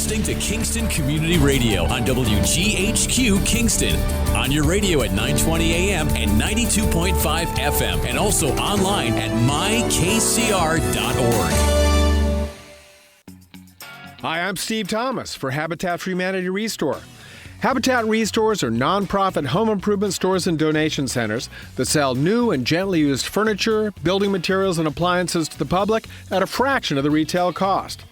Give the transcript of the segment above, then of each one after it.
listening to Kingston Community Radio on WGHQ Kingston. On your radio at 920 AM and 92.5 FM, and also online at mykcr.org. Hi, I'm Steve Thomas for Habitat for Humanity Restore. Habitat Restores are nonprofit home improvement stores and donation centers that sell new and gently used furniture, building materials, and appliances to the public at a fraction of the retail cost.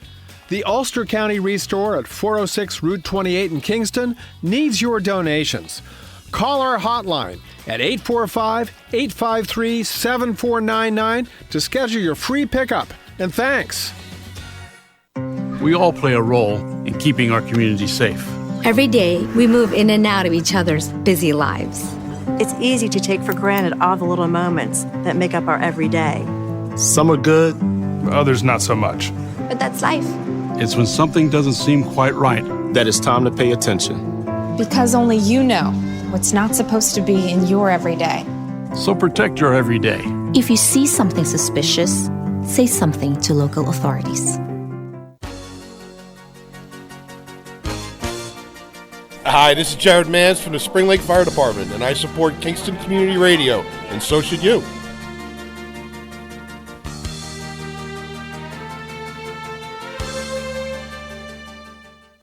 The Ulster County Restore at 406 Route 28 in Kingston needs your donations. Call our hotline at 845-853-7499 to schedule your free pickup. And thanks. We all play a role in keeping our community safe. Every day, we move in and out of each other's busy lives. It's easy to take for granted all the little moments that make up our everyday. Some are good, Others not so much. But that's life. It's when something doesn't seem quite right that it's time to pay attention. Because only you know what's not supposed to be in your everyday. So protect your everyday. If you see something suspicious, say something to local authorities. Hi, this is Jared Mans from the Spring Lake Fire Department, and I support Kingston Community Radio, and so should you.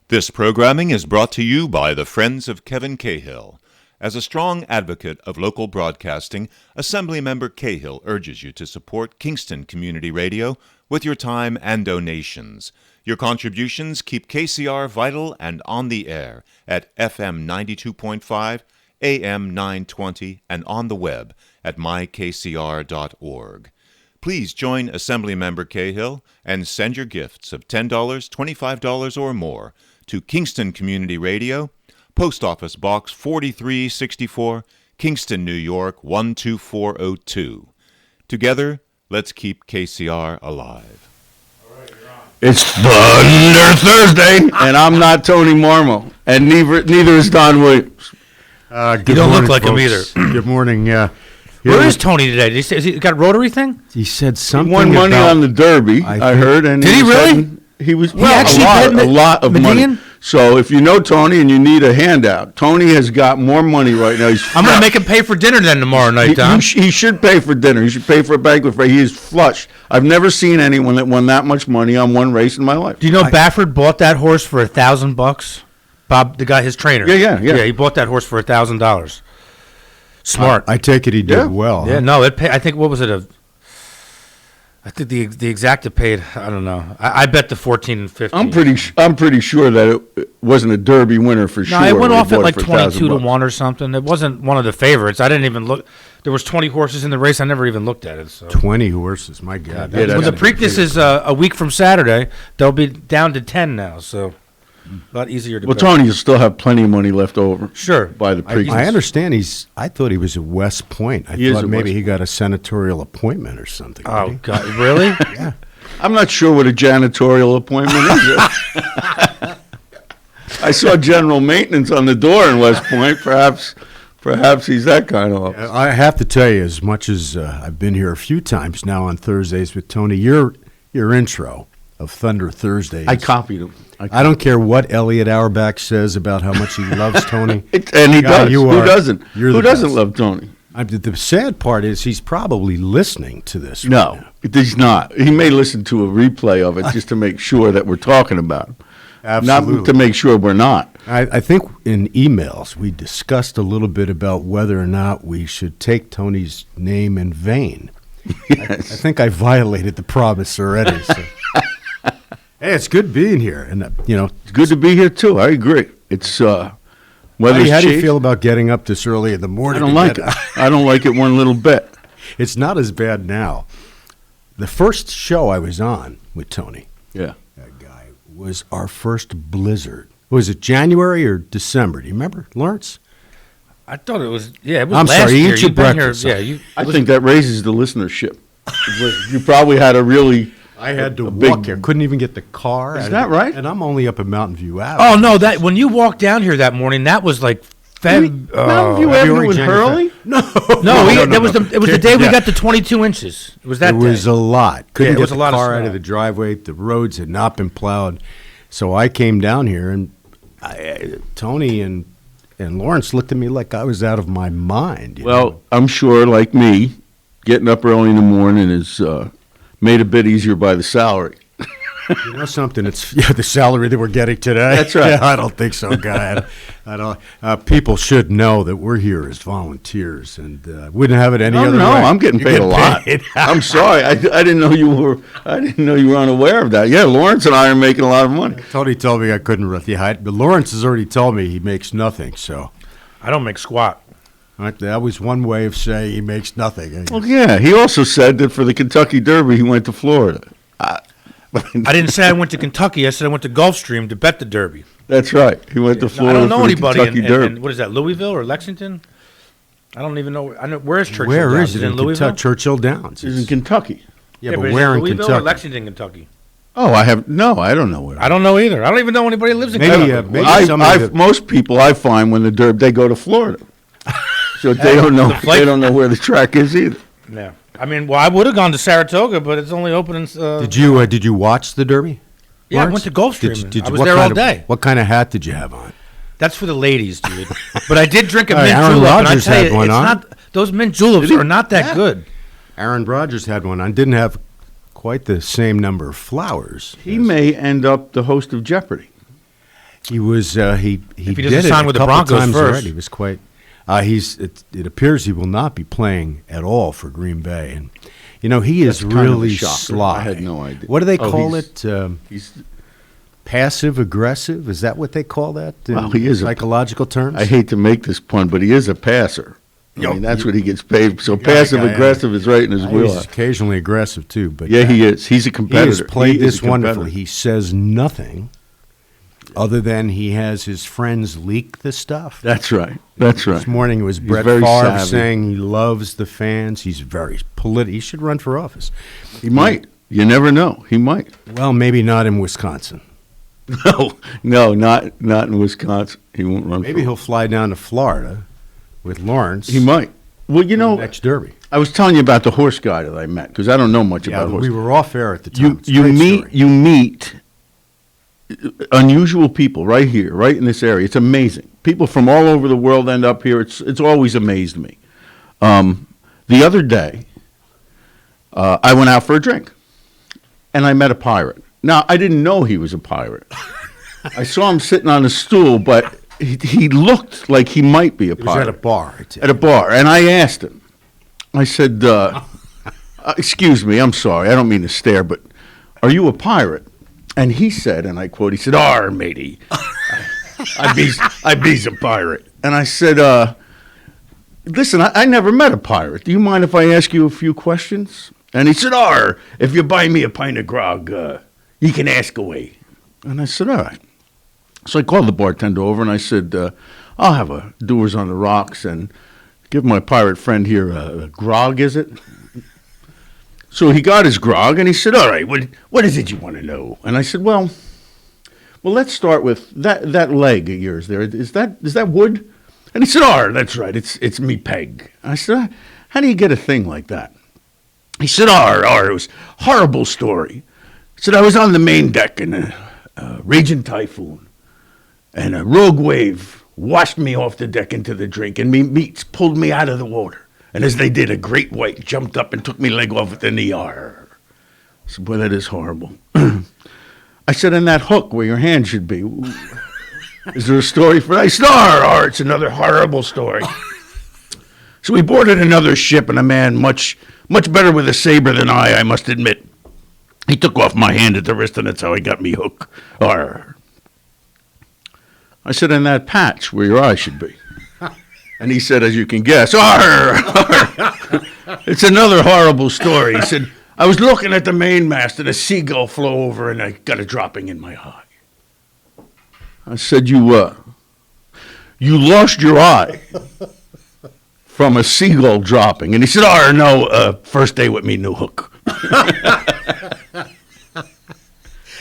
This programming is brought to you by the Friends of Kevin Cahill. As a strong advocate of local broadcasting, Assemblymember Cahill urges you to support Kingston Community Radio with your time and donations. Your contributions keep KCR vital and on the air at FM 92.5, AM 920, and on the web at mykcr.org. Please join Assemblymember Cahill and send your gifts of $10, $25, or more to Kingston Community Radio, Post Office Box 4364, Kingston, New York 12402. Together, let's keep KCR alive. It's Thunder Thursday, and I'm not Tony Marmo, and neither is Don Williams. You don't look like him either. Good morning. Where is Tony today? Did he got a rotary thing? He said something. He won money on the Derby, I heard. And did he really? He was a lot of money. So if you know Tony and you need a handout, Tony has got more money right now. I'm going to make him pay for dinner then tomorrow night, Tom. He should pay for dinner. He should pay for a banquet fare. He is flush. I've never seen anyone that won that much money on one race in my life. Do you know Baffert bought that horse for $1,000? Bob, the guy, his trainer. Yeah. He bought that horse for $1,000. Smart. I take it he did well. Yeah, no, it paid, I think, what was it? I think the exacta paid, I don't know. I bet the 14 and 15. I'm pretty sure that it wasn't a Derby winner for sure. No, it went off at like 22 to 1 or something. It wasn't one of the favorites. I didn't even look. There was 20 horses in the race. I never even looked at it. So. 20 horses, my God. When the Preakness is a week from Saturday, they'll be down to 10 now, so a lot easier to bet. Tony will still have plenty of money left over. Sure. By the Preakness. I understand I thought he was at West Point. I thought maybe he got a senatorial appointment or something. Oh, God, really? Yeah. I'm not sure what a janitorial appointment is. I saw general maintenance on the door in West Point. Perhaps he's that kind of office. I have to tell you, as much as I've been here a few times now on Thursdays with Tony, your intro of Thunder Thursdays. I copied him. I don't care what Elliott Auerbach says about how much he loves Tony. And he does. Who doesn't? Who doesn't best. love Tony? The sad part is he's probably listening to this. No, he's not. He may listen to a replay of it just to make sure that we're talking about him. Absolutely. Not to make sure we're not. I think in emails we discussed a little bit about whether or not we should take Tony's name in vain. Yes. I think I violated the promise already. So. Hey, it's good being here, and it's good to be here too. I agree. It's how do you feel about getting up this early in the morning? I don't like it. I don't like it one little bit. It's not as bad now. The first show I was on with Tony, that guy, was our first blizzard. Was it January or December? Do you remember, Lawrence? I thought it was. Yeah, it was I'm last sorry. year. Eat your breakfast. I think that raises the listenership. You probably had a really. I had to walk here. Couldn't even get the car. Is that right? And I'm only up at Mountain View Avenue. Oh no! That when you walked down here that morning, that was like Mountain View Avenue in Hurley. No. It was the day we got the 22 inches. It was that. It was a lot. Couldn't get was the a lot car of out of the driveway. The roads had not been plowed. So I came down here, and Tony and Lawrence looked at me like I was out of my mind. Well, I'm sure, like me, getting up early in the morning is made a bit easier by the salary. You know something? It's the salary that we're getting today. That's right. Yeah, I don't think so, guy. I don't. People should know that we're here as volunteers, and wouldn't have it any other way. No, I'm getting paid a lot. I'm sorry, I didn't know you were. I didn't know you were unaware of that. Yeah, Lawrence and I are making a lot of money. Tony told me I couldn't really hide, but Lawrence has already told me he makes nothing. So I don't make squat. Right, that was one way of saying he makes nothing. Well, yeah, he also said that for the Kentucky Derby, he went to Florida. I didn't say I went to Kentucky. I said I went to Gulfstream to bet the Derby. That's right. He went to Florida. I don't know for anybody the Kentucky Derby. in what is that, Louisville or Lexington? I don't even know. I know where's Churchill Where Downs? is it? in Louisville? Churchill Downs. It's in Kentucky. Yeah, but is where it in Louisville Kentucky? or Lexington, Kentucky? Oh, I don't know where. I don't know either. I don't even know anybody who lives in Kentucky. Maybe most people I find when the Derby, they go to Florida. So they don't know. They don't know where the track is either. Yeah, I mean, well, I would have gone to Saratoga, but it's only open in. Did you watch the Derby? Yeah, Lawrence? I went to Gulfstream. Did I was there all day. What kind of hat did you have on? That's for the ladies, dude. But I did drink a mint Aaron julep, and I Rodgers tell had you, one it's on. not. Those mint juleps are not that good. Aaron Rodgers had one on. Didn't have quite the same number of flowers. He may end up the host of Jeopardy. He was. He If he did doesn't it sign a with the couple Broncos times first. already. He was quite. It appears he will not be playing at all for Green Bay, and he is That's kind of a really shocker. sly. I had no idea. What do they call he's- it? He's Passive aggressive? Is that what they call that? In Well, he is psychological terms. I hate to make this pun, but he is a passer. I mean, that's what he gets paid. So got a passive guy, aggressive is right in his He's wheelhouse. occasionally aggressive too, but Yeah, he is. He's a he competitor. has played He is this a competitor. wonderfully. He says nothing other than he has his friends leak the stuff. That's right. That's right. This morning it was He's Brett very Favre savvy. saying he loves the fans. He's very political. He should run for office. He might. You never know. He might. Well, maybe not in Wisconsin. No, not in Wisconsin. He won't run. Maybe he'll fly down to Florida with Lawrence. He might. Well, next Derby. I was telling you about the horse guy that I met because I don't know much about horses. We were off air at the time. It's a You great meet story. you meet unusual people right here, right in this area. It's amazing. People from all over the world end up here. It's always amazed me. The other day, I went out for a drink, and I met a pirate. Now, I didn't know he was a pirate. I saw him sitting on a stool, but he looked like he might be a It was pirate. at a bar. At a bar, and I asked him. I said, excuse me, I'm sorry, I don't mean to stare, but are you a pirate? And he said, and I quote, he said, "Arr, matey, I be's a pirate." And I said, listen, I never met a pirate. Do you mind if I ask you a few questions? And he said, "Arr, if you buy me a pint of grog, you can ask away." And I said, "All right." So I called the bartender over and I said, "I'll have a Doers on the Rocks and give my pirate friend here a grog, is it?" So he got his grog and he said, "All right, what is it you want to know?" And I said, well, let's start with that leg of yours there. Is that wood?" And he said, "Oh, that's right. It's me peg." I said, "How do you get a thing like that?" He said, it was a horrible story." He said, "I was on the main deck in a raging typhoon, and a rogue wave washed me off the deck into the drink, and me mates pulled me out of the water. And as they did, a great white jumped up and took me leg off at the knee. Arr." I said, "Boy, that is horrible." I said, "And that hook where your hand should be, is there a story for that?" I said, "Arr, it's another horrible story." So we boarded another ship, and a man much better with a saber than I must admit. He took off my hand at the wrist, and that's how he got me hook. Arr. I said, "And that patch where your eye should be?" And he said, as you can guess, "Arr, arr." It's another horrible story. He said, "I was looking at the mainmast, and a seagull flew over, and I got a dropping in my eye." I said, You lost your eye from a seagull dropping." And he said, "Oh, no, first day with me new hook."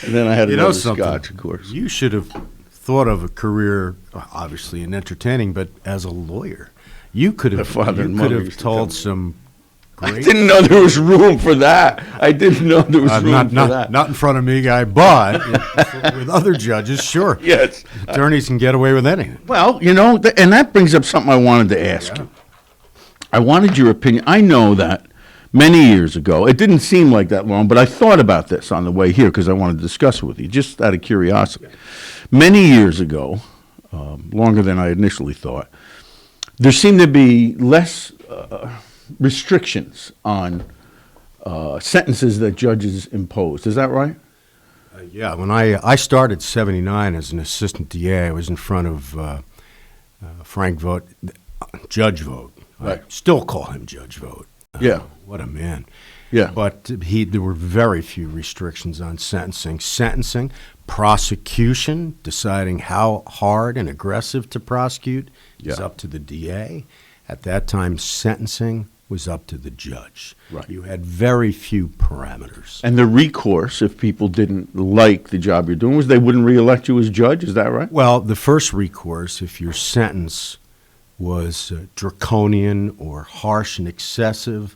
And then I had another scotch, of course. You should have thought of a career, obviously in entertaining, but as a lawyer. You could have, father and you could mother have used to told tell some I didn't know there was room for that. I didn't know there was room for that. Not in front of me, guy, but with other judges, sure. Yes. Attorneys can get away with anything. Well, and that brings up something I wanted to ask you. I wanted your opinion. I know that many years ago, it didn't seem like that long, but I thought about this on the way here because I wanted to discuss it with you, just out of curiosity. Many years ago, longer than I initially thought, there seemed to be less restrictions on sentences that judges imposed. Is that right? Yeah. When I started 79 as an assistant DA, I was in front of Frank Vogt, Judge Vogt. Right. I still call him Judge Vogt. Yeah. What a man. Yeah. But there were very few restrictions on sentencing, prosecution, deciding how hard and aggressive to prosecute is up to the DA. At that time, sentencing was up to the judge. Right. You had very few parameters. And the recourse, if people didn't like the job you're doing, was they wouldn't reelect you as judge. Is that right? Well, the first recourse, if your sentence was draconian or harsh and excessive,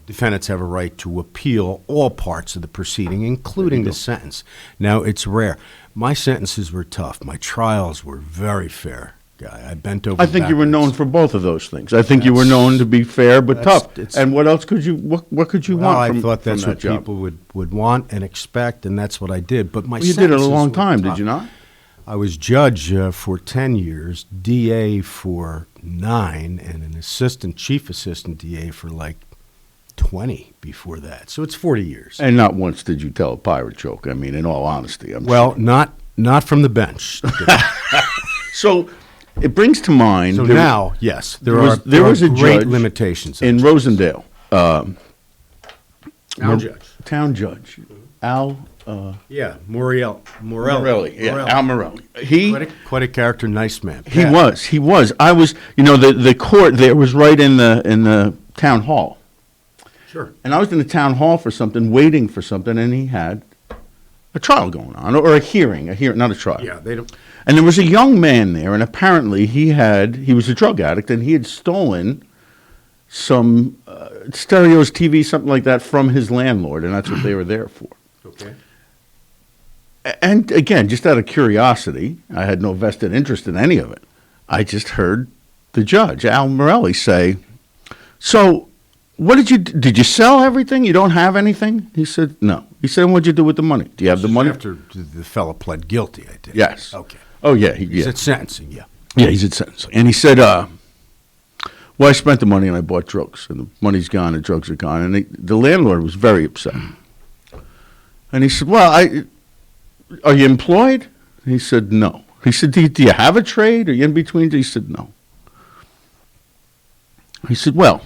defendants have a right to appeal all parts of the proceeding, including the sentence. Now, it's rare. My sentences were tough. My trials were very fair, Guy. I bent over I think you were known for both of those things. I think you were known to be fair but tough. And what else could you, what could you want from I thought that's from what that job? people would want and expect, and that's what I did. But my You did it a sentences long were time, tough. did you not? I was judge for 10 years, DA for 9, and an chief assistant DA for like 20 before that. So it's 40 years. And not once did you tell a pirate joke. I mean, in all honesty. I'm Well, sure. not from the bench. So it brings to mind. So there now, was, yes, there was a great judge limitations in Rosendale. Town judge. Town judge. Al. Morelli. Yeah, Al Morelli. He quite a character, nice man. He was. I was. The court there was right in the town hall. Sure. And I was in the town hall for something, waiting for something, and he had a trial going on, or a hearing, not a trial. Yeah, they don't. And there was a young man there, and apparently he was a drug addict, and he had stolen some stereos, TV, something like that, from his landlord, and that's what they were there for. Okay. And again, just out of curiosity, I had no vested interest in any of it. I just heard the judge, Al Morelli, say, "So, what did you sell everything? You don't have anything?" He said, "No." He said, "What'd you do with the money? Do you have the money?" After the fellow pled guilty, I did. Yes. Okay. Oh, yeah. He's at sentencing, yeah. Yeah, he's at sentencing. And he said, well, I spent the money and I bought drugs, and the money's gone, the drugs are gone. And the landlord was very upset. And he said, "Well, are you employed?" He said, "No." He said, do you have a trade? Are you in between? He said, "No." He said, "Well,"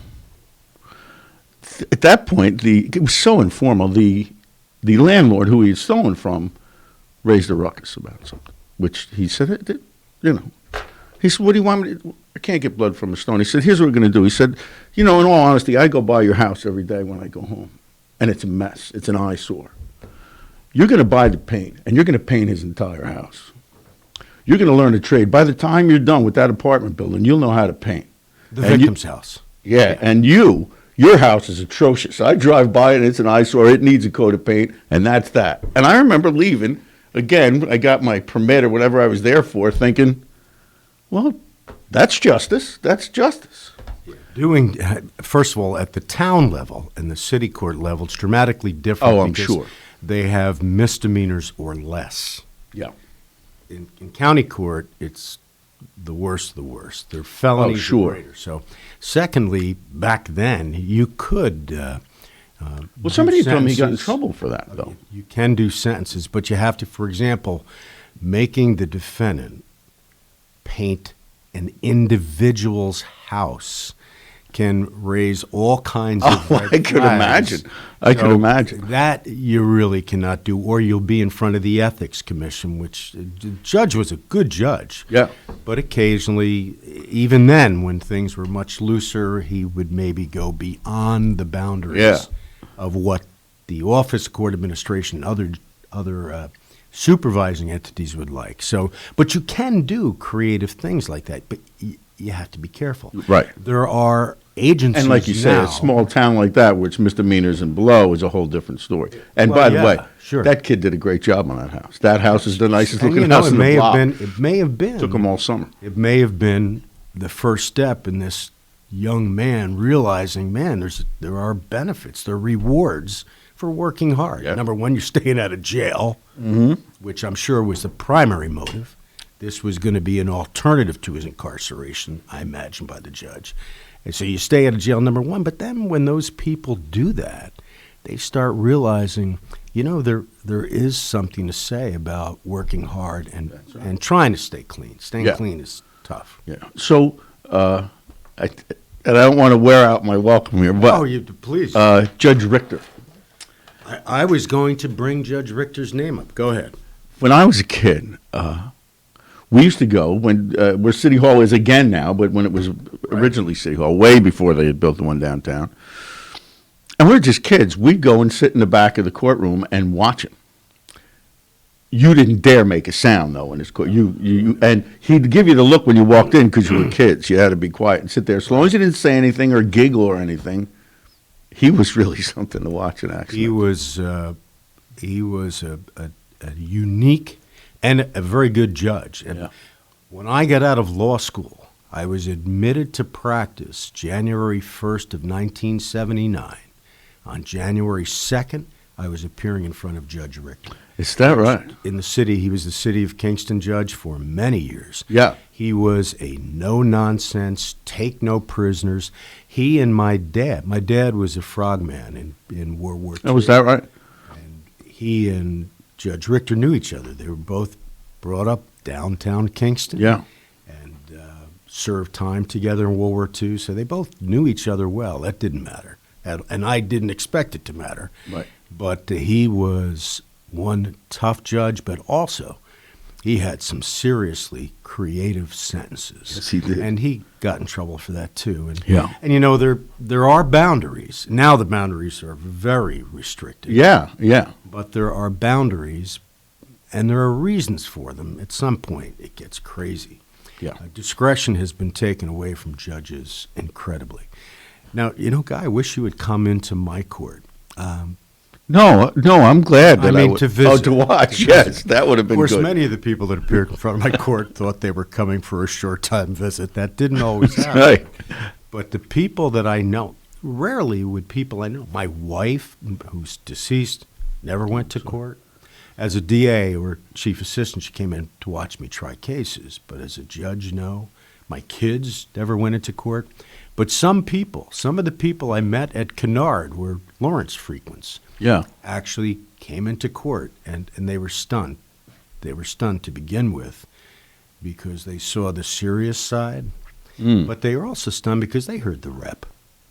at that point, it was so informal, the landlord who he had stolen from raised a ruckus about something, which he said, He said, "What do you want me to do? I can't get blood from a stone." He said, "Here's what we're going to do." He said, "In all honesty, I go by your house every day when I go home, and it's a mess. It's an eyesore. You're going to buy the paint, and you're going to paint his entire house. You're going to learn a trade. By the time you're done with that apartment building, you'll know how to paint." The victim's house. Yeah, and your house is atrocious. I drive by it, and it's an eyesore. It needs a coat of paint, and that's that. And I remember leaving. Again, I got my permit or whatever I was there for, thinking, well, that's justice. That's justice. First of all, at the town level and the city court level, it's dramatically different. Oh, I'm because sure. They have misdemeanors or less. Yeah. In county court, it's the worst of the worst. They're felonies Oh, sure. or greater. So, secondly, back then, you could Well, somebody told me he got in trouble for that, though. You can do sentences, but you have to, for example, making the defendant paint an individual's house can raise all kinds of red I could flags. imagine. I could imagine. That you really cannot do, or you'll be in front of the Ethics Commission, which the judge was a good judge. Yeah. But occasionally, even then, when things were much looser, he would maybe go beyond the boundaries of what the office, court administration, other supervising entities would like. So, but you can do creative things like that, but you have to be careful. Right. There are agencies And like you say, now, a small town like that, where it's misdemeanors and below, is a whole different story. And by the way, sure. that kid did a great job on that house. That house is the nicest And, looking house it in may the block. It may have been. Took them all summer. It may have been the first step in this young man realizing, man, there are benefits, there are rewards for working hard. Yep. Number one, you're staying out of jail, which I'm sure was the primary motive. This was going to be an alternative to his incarceration, I imagine, by the judge. And so you stay out of jail, number one. But then when those people do that, they start realizing, there is something to say about working hard and trying to stay clean. Staying clean is tough. Yeah. So, I don't want to wear out my welcome here, but please. Judge Richter. I was going to bring Judge Richter's name up. Go ahead. When I was a kid, we used to go where City Hall is again now, but when it was originally City Hall, way before they had built the one downtown. And we're just kids. We'd go and sit in the back of the courtroom and watch him. You didn't dare make a sound, though, in his court. And he'd give you the look when you walked in because you were kids. You had to be quiet and sit there. As long as you didn't say anything or giggle or anything, he was really something to watch in action. He was a unique and a very good judge. And when I got out of law school, I was admitted to practice January 1st of 1979. On January 2nd, I was appearing in front of Judge Richter. Is that right? In the city, he was the city of Kingston judge for many years. Yeah. He was a no-nonsense, take-no-prisoners. He and my dad was a frogman in World War II. Oh, was that right? And he and Judge Richter knew each other. They were both brought up downtown Kingston. Yeah. And served time together in World War II, so they both knew each other well. That didn't matter. And I didn't expect it to matter. Right. But he was one tough judge, but also he had some seriously creative sentences. Yes, he did. And he got in trouble for that, too. And, Yeah. And, there are boundaries. Now the boundaries are very restricted. Yeah, yeah. But there are boundaries, and there are reasons for them. At some point, it gets crazy. Yeah. Discretion has been taken away from judges incredibly. Now, Guy, I wish you would come into my court. No, I'm glad that I would. To visit. Oh, to watch, yes, that would have been good. Of course, many of the people that appeared in front of my court thought they were coming for a short-time visit. That didn't always happen. Right. But the people that I know, rarely would people I know. My wife, who's deceased, never went to court. As a DA or chief assistant, she came in to watch me try cases. But as a judge, no. My kids never went into court. But some of the people I met at Kennard, where Lawrence frequents, actually came into court, and they were stunned. They were stunned to begin with because they saw the serious side, but they were also stunned because they heard the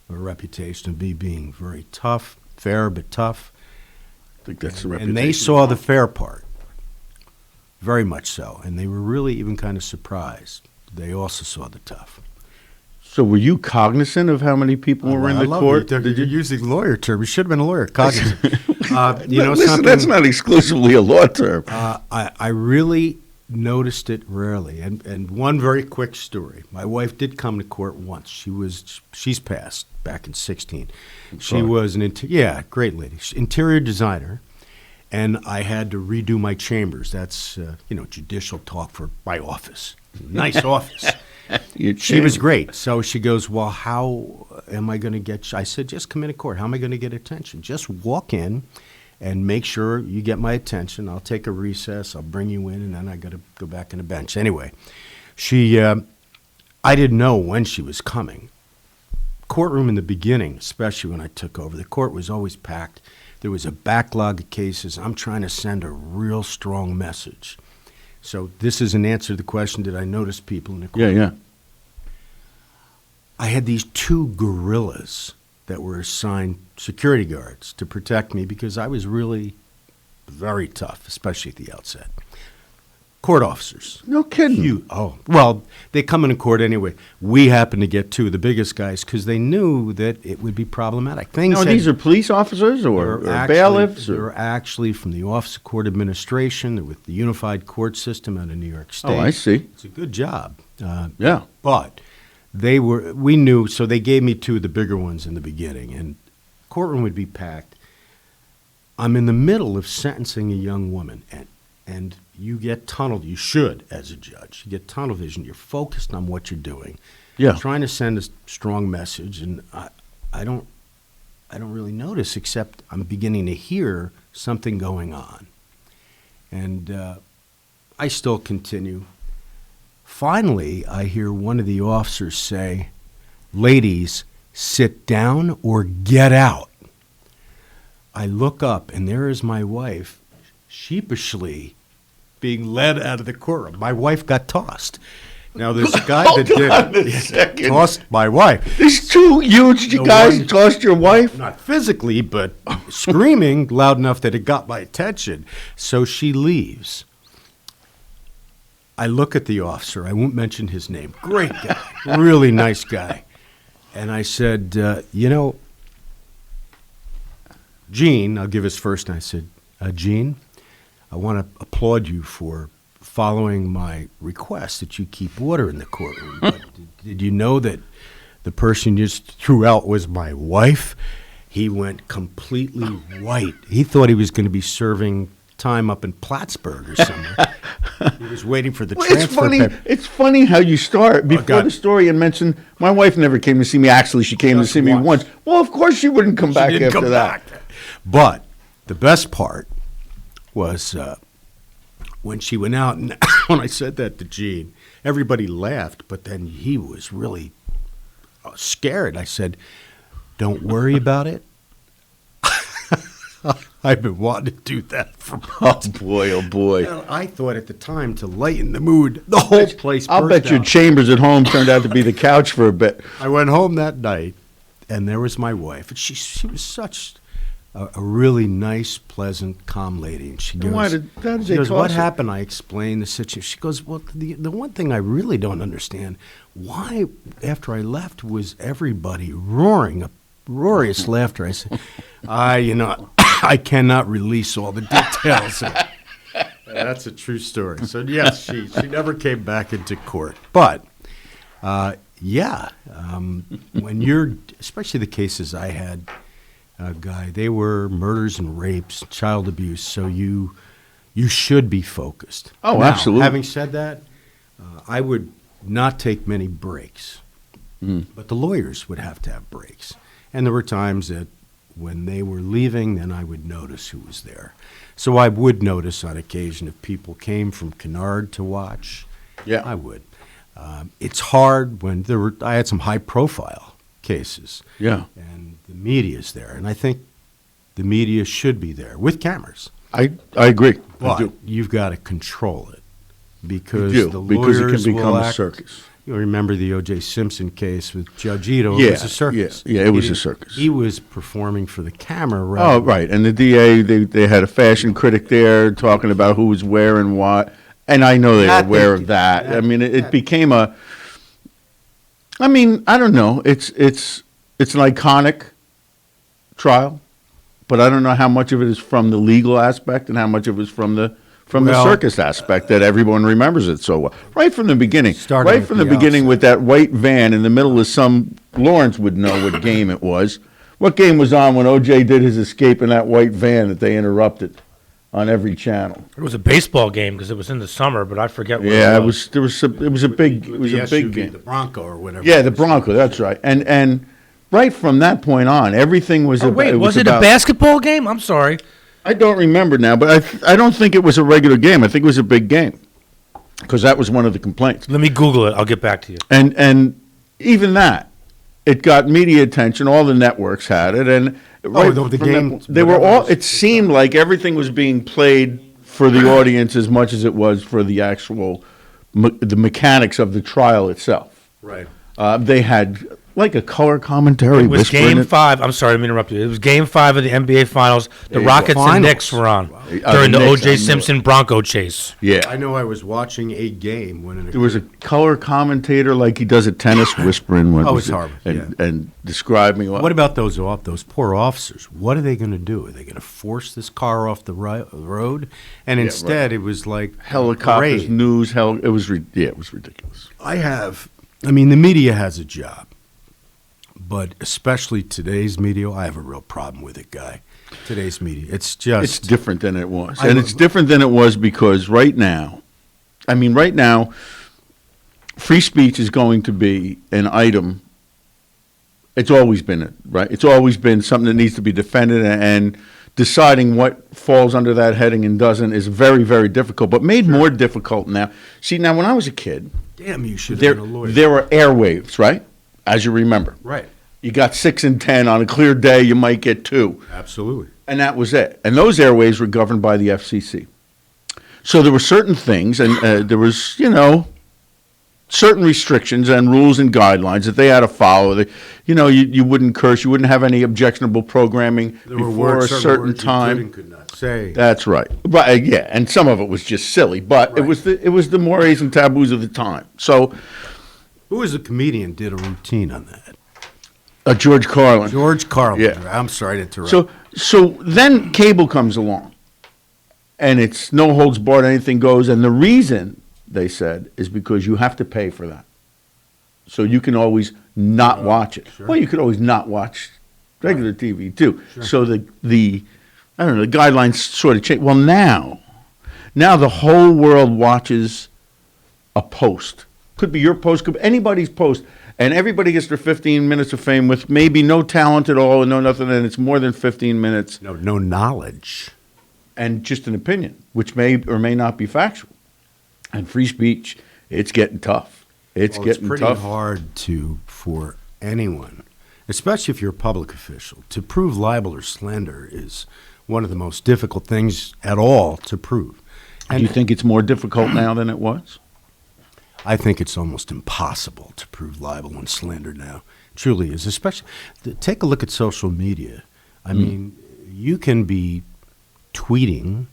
reputation of me being very tough, fair but tough. I think that's the reputation. And they saw the fair part, very much so, and they were really even kind of surprised. They also saw the tough. So were you cognizant of how many people were in the court? You're using lawyer term. You should have been a lawyer. Cognizant. Listen, that's not exclusively a law term. I really noticed it rarely. And one very quick story. My wife did come to court once. She's passed back in 2016. She was great lady. Interior designer. And I had to redo my chambers. That's, judicial talk for my office. Nice office. She was great. So she goes, well, how am I going to get I said, just come into court. How am I going to get attention? Just walk in and make sure you get my attention. I'll take a recess. I'll bring you in, and then I got to go back on the bench. Anyway, I didn't know when she was coming. Courtroom in the beginning, especially when I took over, the court was always packed. There was a backlog of cases. I'm trying to send a real strong message. So this is an answer to the question, did I notice people in the court? Yeah. I had these two guerrillas that were assigned security guards to protect me because I was really very tough, especially at the outset. Court officers. No kidding. They come into court anyway. We happened to get two of the biggest guys because they knew that it would be problematic. These are police officers or bailiffs? They're actually from the Office of Court Administration. They're with the Unified Court System out of New York State. Oh, I see. It's a good job. Yeah. But we knew, so they gave me 2 of the bigger ones in the beginning, and courtroom would be packed. I'm in the middle of sentencing a young woman, and you get tunnel. You should, as a judge, you get tunnel vision. You're focused on what you're doing. Yeah. You're trying to send a strong message, and I don't really notice, except I'm beginning to hear something going on, and I still continue. Finally, I hear one of the officers say, "Ladies, sit down or get out." I look up, and there is my wife, sheepishly being led out of the courtroom. My wife got tossed. Now, there's a guy that did tossed my wife. These 2 huge guys tossed your wife? Not physically, but screaming loud enough that it got my attention. So she leaves. I look at the officer. I won't mention his name. Great guy. Really nice guy. And I said, Gene, I'll give his first name. I said, Gene, I want to applaud you for following my request that you keep order in the courtroom. But did you know that the person you just threw out was my wife? He went completely white. He thought he was going to be serving time up in Plattsburgh or somewhere. He was waiting for the transfer. It's funny how you start before the story and mention my wife never came to see me. Actually, she came to see me once. Well, of course she wouldn't come back after that. But the best part was when she went out, and when I said that to Gene, everybody laughed, but then he was really scared. I said, "Don't worry about it. I've been wanting to do that for months." Oh, boy. Well, I thought at the time, to lighten the mood, the whole place burst I'll bet your chambers at home turned out to be the couch for a bit. I went home that night, and there was my wife. And she was such a really nice, pleasant, calm lady. And she goes, "What happened?" I explained the situation. She goes, "Well, the one thing I really don't understand, why after I left was everybody roaring, uproarious laughter?" I said, I cannot release all the details. That's a true story. So, yes, she never came back into court. But, when you're, especially the cases I had, Guy, they were murders and rapes, child abuse, so you should be focused. Oh, now, absolutely. Having said that, I would not take many breaks, but the lawyers would have to have breaks. And there were times that when they were leaving, then I would notice who was there. So I would notice on occasion if people came from Kennard to watch. Yeah, I would. It's hard when I had some high-profile cases. Yeah, and the media's there, and I think the media should be there with cameras. I agree. But you've got to control it because the because lawyers it can become will a act. circus. You remember the O.J. Simpson case with Judge Ito? Yeah, It was a circus. Yeah, it was a circus. He was performing for the camera. Oh, right. And the DA, they had a fashion critic there talking about who was wearing what. And I know they're aware of that. I mean, it became I don't know. It's an iconic trial, but I don't know how much of it is from the legal aspect and how much of it is from the circus aspect that everyone remembers it so well. Right from the beginning. Right from the beginning with that white van in the middle of Lawrence would know what game it was. What game was on when O.J. did his escape in that white van that they interrupted on every channel? It was a baseball game because it was in the summer, but I forget what it was. It was a big game. The Bronco or whatever. Yeah, the Bronco, that's right. And right from that point on, everything was about... Wait, was it a basketball game? I'm sorry. I don't remember now, but I don't think it was a regular game. I think it was a big game because that was one of the complaints. Let me Google it. I'll get back to you. And even that, it got media attention. All the networks had it, and the game. They were all. It seemed like everything was being played for the audience as much as it was for the actual the mechanics of the trial itself. Right. They had like a color commentary. It was Game 5. I'm sorry to interrupt you. It was Game 5 of the NBA Finals. The Rockets and Knicks were on during the O.J. Simpson Bronco chase. Yeah. I know I was watching a game when there was a color commentator like he does at tennis whispering when it's horrible. And describing what about those poor officers? What are they going to do? Are they going to force this car off the road? And instead it was like helicopters, news, it was ridiculous. I have I mean, the media has a job, but especially today's media, I have a real problem with it, Guy. Today's media, it's different than it was. And it's different than it was because right now, free speech is going to be an item. It's always been it, right? It's always been something that needs to be defended, and deciding what falls under that heading and doesn't is very, very difficult, but made more difficult now. See, now when I was a kid, damn, you should have been a lawyer. There were airwaves, right? As you remember. Right. You got 6 and 10. On a clear day, you might get 2. Absolutely. And that was it. And those airwaves were governed by the FCC. So there were certain things, and there was, certain restrictions and rules and guidelines that they had to follow. You wouldn't curse. You wouldn't have any objectionable programming before a certain time. You could not say. That's right. Right. Yeah, and some of it was just silly, but Right. it was the mores and taboos of the time. So, who was a comedian did a routine on that? George Carlin. George Carlin. Yeah. I'm sorry to interrupt. So then cable comes along, and it's no holds barred, anything goes, and the reason they said is because you have to pay for that. So you can always not watch it. Sure. Well, you could always not watch regular TV too. Sure. So the guidelines sort of change. Well, now the whole world watches a post. Could be your post, could be anybody's post, and everybody gets their 15 minutes of fame with maybe no talent at all and no nothing, and it's more than 15 minutes. No knowledge. And just an opinion, which may or may not be factual. And free speech, it's getting tough. It's pretty hard for anyone, especially if you're a public official, to prove libel or slander is one of the most difficult things at all to prove. And do you think it's more difficult now than it was? I think it's almost impossible to prove libel and slander now. It truly is, especially take a look at social media. I mean, you can be tweeting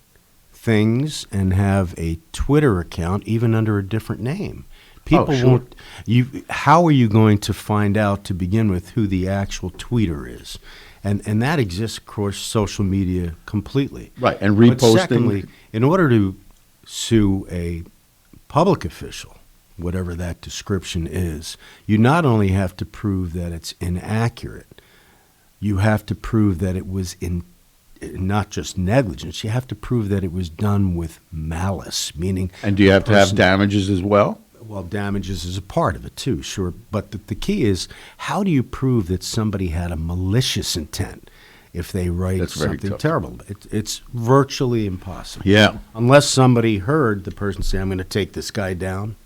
things and have a Twitter account even under a different name. People won't. How are you going to find out to begin with who the actual tweeter is? And that exists across social media completely. Right, and reposting. But secondly, in order to sue a public official, whatever that description is, you not only have to prove that it's inaccurate, you have to prove that it was not just negligence, you have to prove that it was done with malice, meaning... And do you have to have damages as well? Well, damages is a part of it too, sure. But the key is, how do you prove that somebody had a malicious intent if they write something terrible? It's virtually impossible. Yeah. Unless somebody heard the person say, I'm going to take this guy down.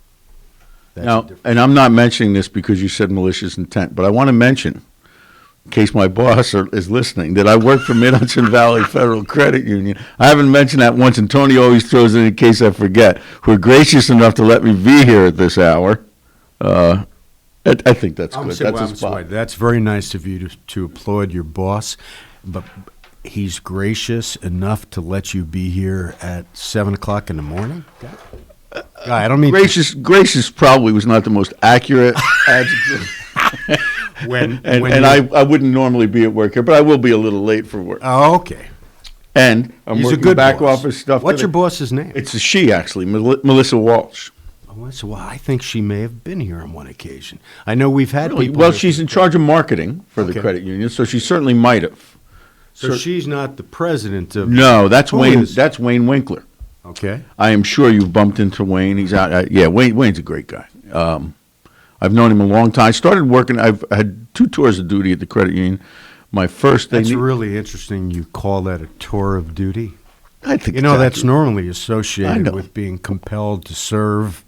Now, and I'm not mentioning this because you said malicious intent, but I want to mention, in case my boss is listening, that I work for Mid-Hudson Valley Federal Credit Union. I haven't mentioned that once, and Tony always throws it in case I forget, who are gracious enough to let me be here at this hour. I think that's good. That's a spot. That's very nice of you to applaud your boss, but he's gracious enough to let you be here at 7 o'clock in the morning? I don't mean... Gracious probably was not the most accurate adjective. I wouldn't normally be at work here, but I will be a little late for work. Oh, okay. And I'm working back office stuff. What's your boss's name? It's a she, actually, Melissa Walsh. Melissa, well, I think she may have been here on one occasion. I know we've had people... Well, she's in charge of marketing for the credit union, so she certainly might have. So she's not the president of... No, that's Wayne. That's Wayne Winkler. Okay. I am sure you've bumped into Wayne. He's out. Wayne's a great guy. I've known him a long time. I started working. I've had 2 tours of duty at the credit union. My first thing. That's really interesting. You call that a tour of duty? I think that's normally associated with being compelled to serve.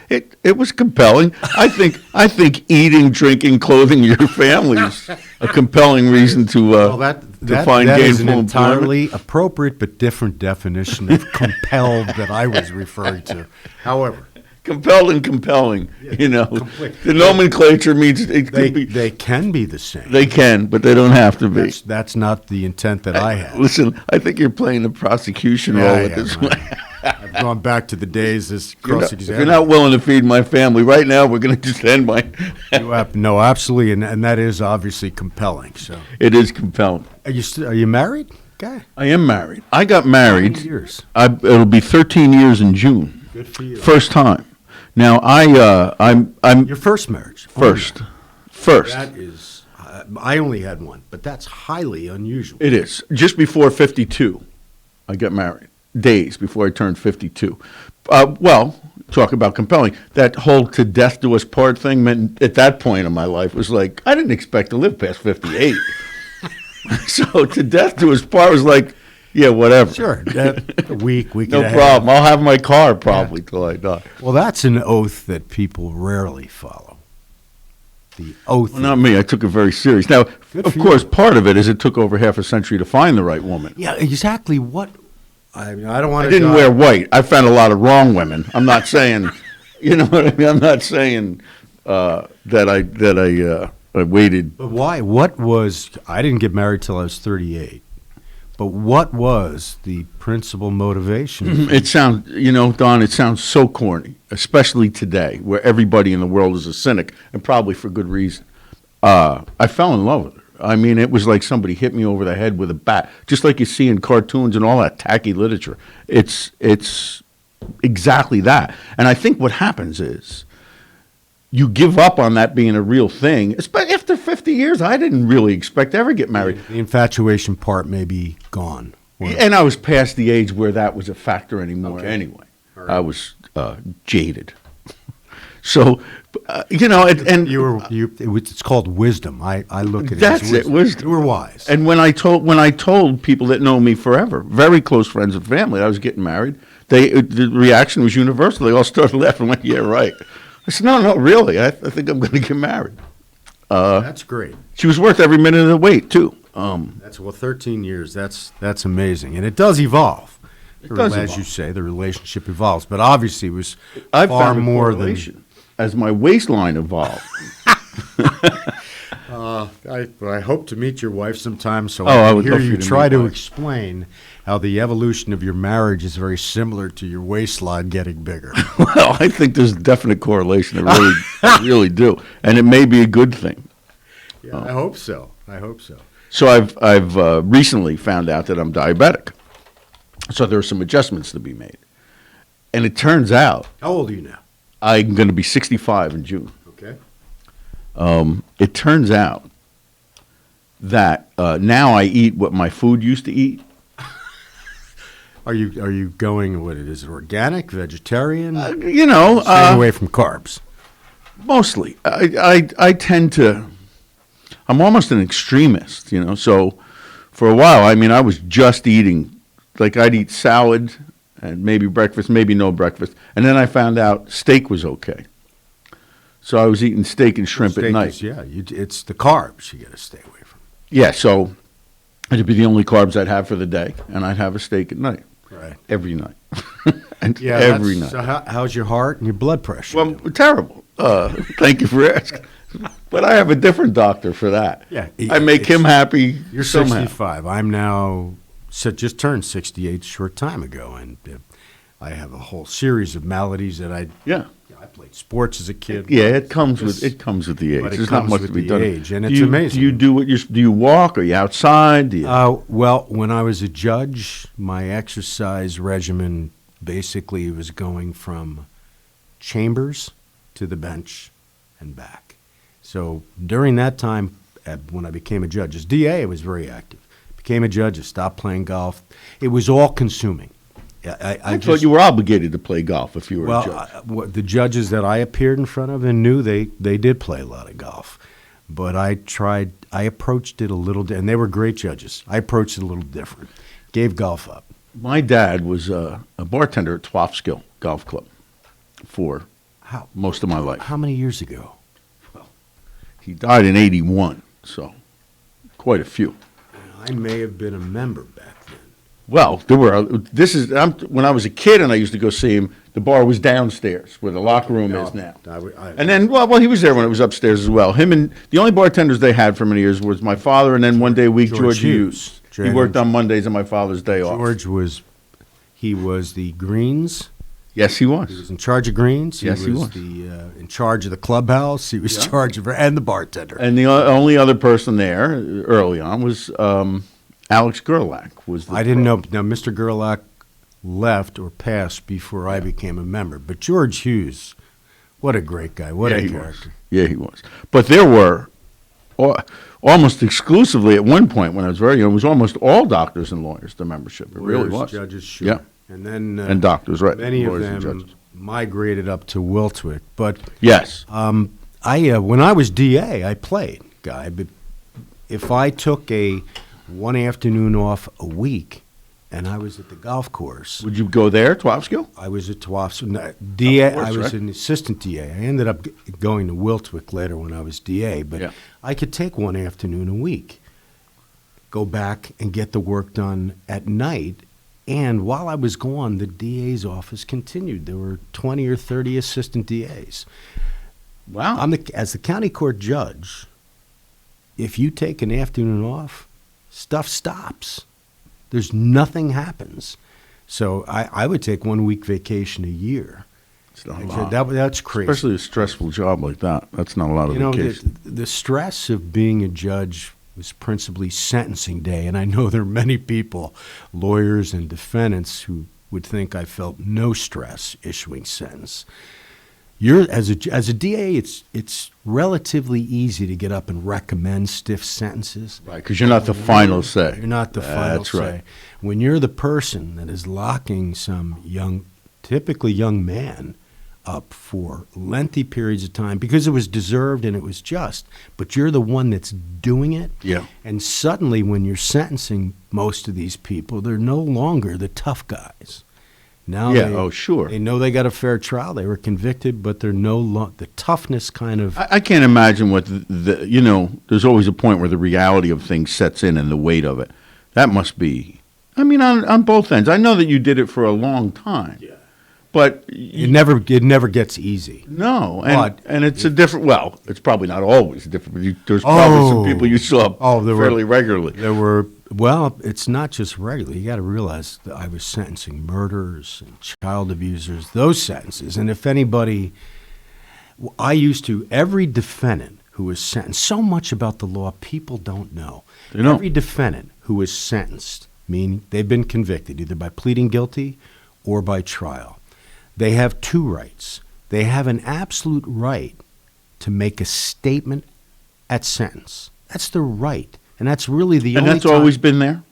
It was compelling. I think eating, drinking, clothing your family is a compelling reason to find that is gainful an entirely employment. Appropriate but different definition of compelled that I was referring to. However, compelled and compelling, the nomenclature means they can be the same. They can, but they don't have to be. That's not the intent that I had. Listen, I think you're playing the prosecution role at this point. I've gone back to the days as cross-examined. If you're not willing to feed my family right now, we're going to just end my... No, absolutely, and that is obviously compelling. So it is compelling. Are you married, Guy? I am married. I got married. How many years? It'll be 13 years in June. Good for you. First time. Now, I'm your first marriage. First. That is, I only had one, but that's highly unusual. It is. Just before 52, I got married. Days before I turned 52. Well, talk about compelling. That whole to death do us part thing meant at that point in my life was like, I didn't expect to live past 58. So to death do us part was like, yeah, whatever. Sure. A week no and a problem. half. I'll have my car probably till I die. Well, that's an oath that people rarely follow. The oath. Well, not me. I took it very serious. Now, of course, part of it is it took over half a century to find the right woman. Yeah, exactly. What? I mean, I don't want to. I didn't wear white. I found a lot of wrong women. I'm not saying, you know what I mean. I'm not saying that I waited. But why? What was? I didn't get married till I was 38. But what was the principal motivation? It sounds, Don, it sounds so corny, especially today, where everybody in the world is a cynic, and probably for good reason. I fell in love with her. I mean, it was like somebody hit me over the head with a bat, just like you see in cartoons and all that tacky literature. It's exactly that. And I think what happens is you give up on that being a real thing. Especially after 50 years, I didn't really expect to ever get married. The infatuation part may be gone. And I was past the age where that was a factor anymore anyway. Right. I was jaded. So, it's called wisdom. I look at it as wisdom. That's it, wisdom. You were wise. And when I told people that know me forever, very close friends and family, I was getting married, the reaction was universal. They all started laughing like, yeah, right. I said, no, really, I think I'm going to get married. That's great. She was worth every minute of the wait, too. 13 years. That's amazing, and it does evolve. As you say, the relationship evolves, but obviously it was far more than as my waistline evolved. I hope to meet your wife sometime, so I can would hear love you to try meet to my- explain how the evolution of your marriage is very similar to your waistline getting bigger. Well, I think there's a definite correlation. I really do, and it may be a good thing. Yeah, I hope so. So I've recently found out that I'm diabetic. So there are some adjustments to be made. And it turns out... How old are you now? I'm going to be 65 in June. Okay. It turns out that now I eat what my food used to eat. Are you going, what it is, organic, vegetarian? Staying away from carbs. Mostly. I tend to... I'm almost an extremist, So for a while, I was just eating... Like I'd eat salad and maybe breakfast, maybe no breakfast. And then I found out steak was okay. So I was eating steak and shrimp at night. It's the carbs you got to stay away from. Yeah, so it'd be the only carbs I'd have for the day, and I'd have a steak at night. Right. Every night. Every night. So how's your heart and your blood pressure? Well, terrible. Thank you for asking. But I have a different doctor for that. Yeah. I make him happy. You're 65. I'm now... just turned 68 a short time ago, and I have a whole series of maladies that I played sports as a kid. Yeah, it comes with the age. There's not much to be done. And it's amazing. Do you walk? Are you outside? Well, when I was a judge, my exercise regimen basically was going from chambers to the bench and back. So during that time, when I became a judge, as DA, I was very active. Became a judge, I stopped playing golf. It was all consuming. I thought you were obligated to play golf if you were a judge. The judges that I appeared in front of and knew they did play a lot of golf. But I approached it a little, and they were great judges. I approached it a little different. Gave golf up. My dad was a bartender at Twaffskill Golf Club for most of my life. How many years ago? Well, he died in 81, so quite a few. I may have been a member back then. Well, there were. When I was a kid and I used to go see him. The bar was downstairs where the locker room is now. And then, well, he was there when it was upstairs as well. Him and the only bartenders they had for many years was my father, and then one day a week George Hughes. He worked on Mondays on my father's day off. George was the greens. Yes, he was. He was in charge of greens. Yes, he was. In charge of the clubhouse. He was in charge of and the bartender. And the only other person there early on was Alex Gerlach. I didn't know. Now, Mr. Gerlach left or passed before I became a member. But George Hughes What a great guy. What a character. Yeah, he was. But there were almost exclusively at one point when I was very young, it was almost all doctors and lawyers, the membership. It really was. Judges, sure. Yeah. And then and doctors, right. Many lawyers of and them judges. migrated up to Wiltwick. But yes. When I was DA, I played, Guy. But if I took one afternoon off a week and I was at the golf course. Would you go there, Twopskill? I was at Twopskill. DA, course, I was right? an assistant DA. I ended up going to Wiltwick later when I was DA. But I could take one afternoon a week, go back and get the work done at night. And while I was gone, the DA's office continued. There were 20 or 30 assistant DAs. Wow. As the county court judge, if you take an afternoon off, stuff stops. There's nothing happens. So I would take 1 week vacation a year. It's not a lot. That's crazy. Especially a stressful job like that. That's not a lot of vacation. The stress of being a judge was principally sentencing day, and I know there are many people, lawyers and defendants, who would think I felt no stress issuing sentence. As a DA, it's relatively easy to get up and recommend stiff sentences. Right, because you're not the final say. You're not the final say. Right. When you're the person that is locking some typically young man up for lengthy periods of time because it was deserved and it was just, but you're the one that's doing it. Yeah. And suddenly when you're sentencing most of these people, they're no longer the tough guys. Now they know they got a fair trial. They were convicted, but they're the toughness kind of. I can't imagine what there's always a point where the reality of things sets in and the weight of it. That must be, on both ends. I know that you did it for a long time. Yeah. But it never gets easy. No, and it's a different. Well, it's probably not always different. But there's probably some people you saw fairly regularly. There were. Well, it's not just regularly. You got to realize that I was sentencing murderers and child abusers. Those sentences, and if anybody, I used to every defendant who was sentenced. So much about the law people don't know. They don't. Every defendant who was sentenced, meaning they've been convicted either by pleading guilty or by trial. They have two rights. They have an absolute right to make a statement at sentence. That's their right. And that's really the only time. And that's always been there?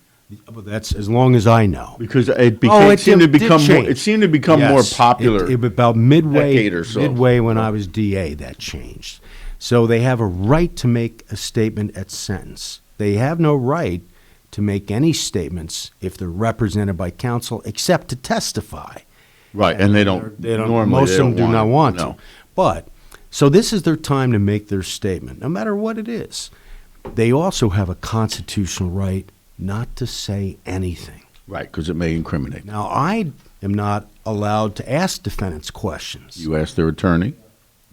Well, that's as long as I know. Because it seemed to become more popular. About midway, decade or so. Midway when I was DA, that changed. So they have a right to make a statement at sentence. They have no right to make any statements if they're represented by counsel except to testify. Right, and they don't normally. Most of them do not want to. No. But, so this is their time to make their statement, no matter what it is. They also have a constitutional right not to say anything. Right, because it may incriminate. Now, I am not allowed to ask defendants questions. You ask their attorney?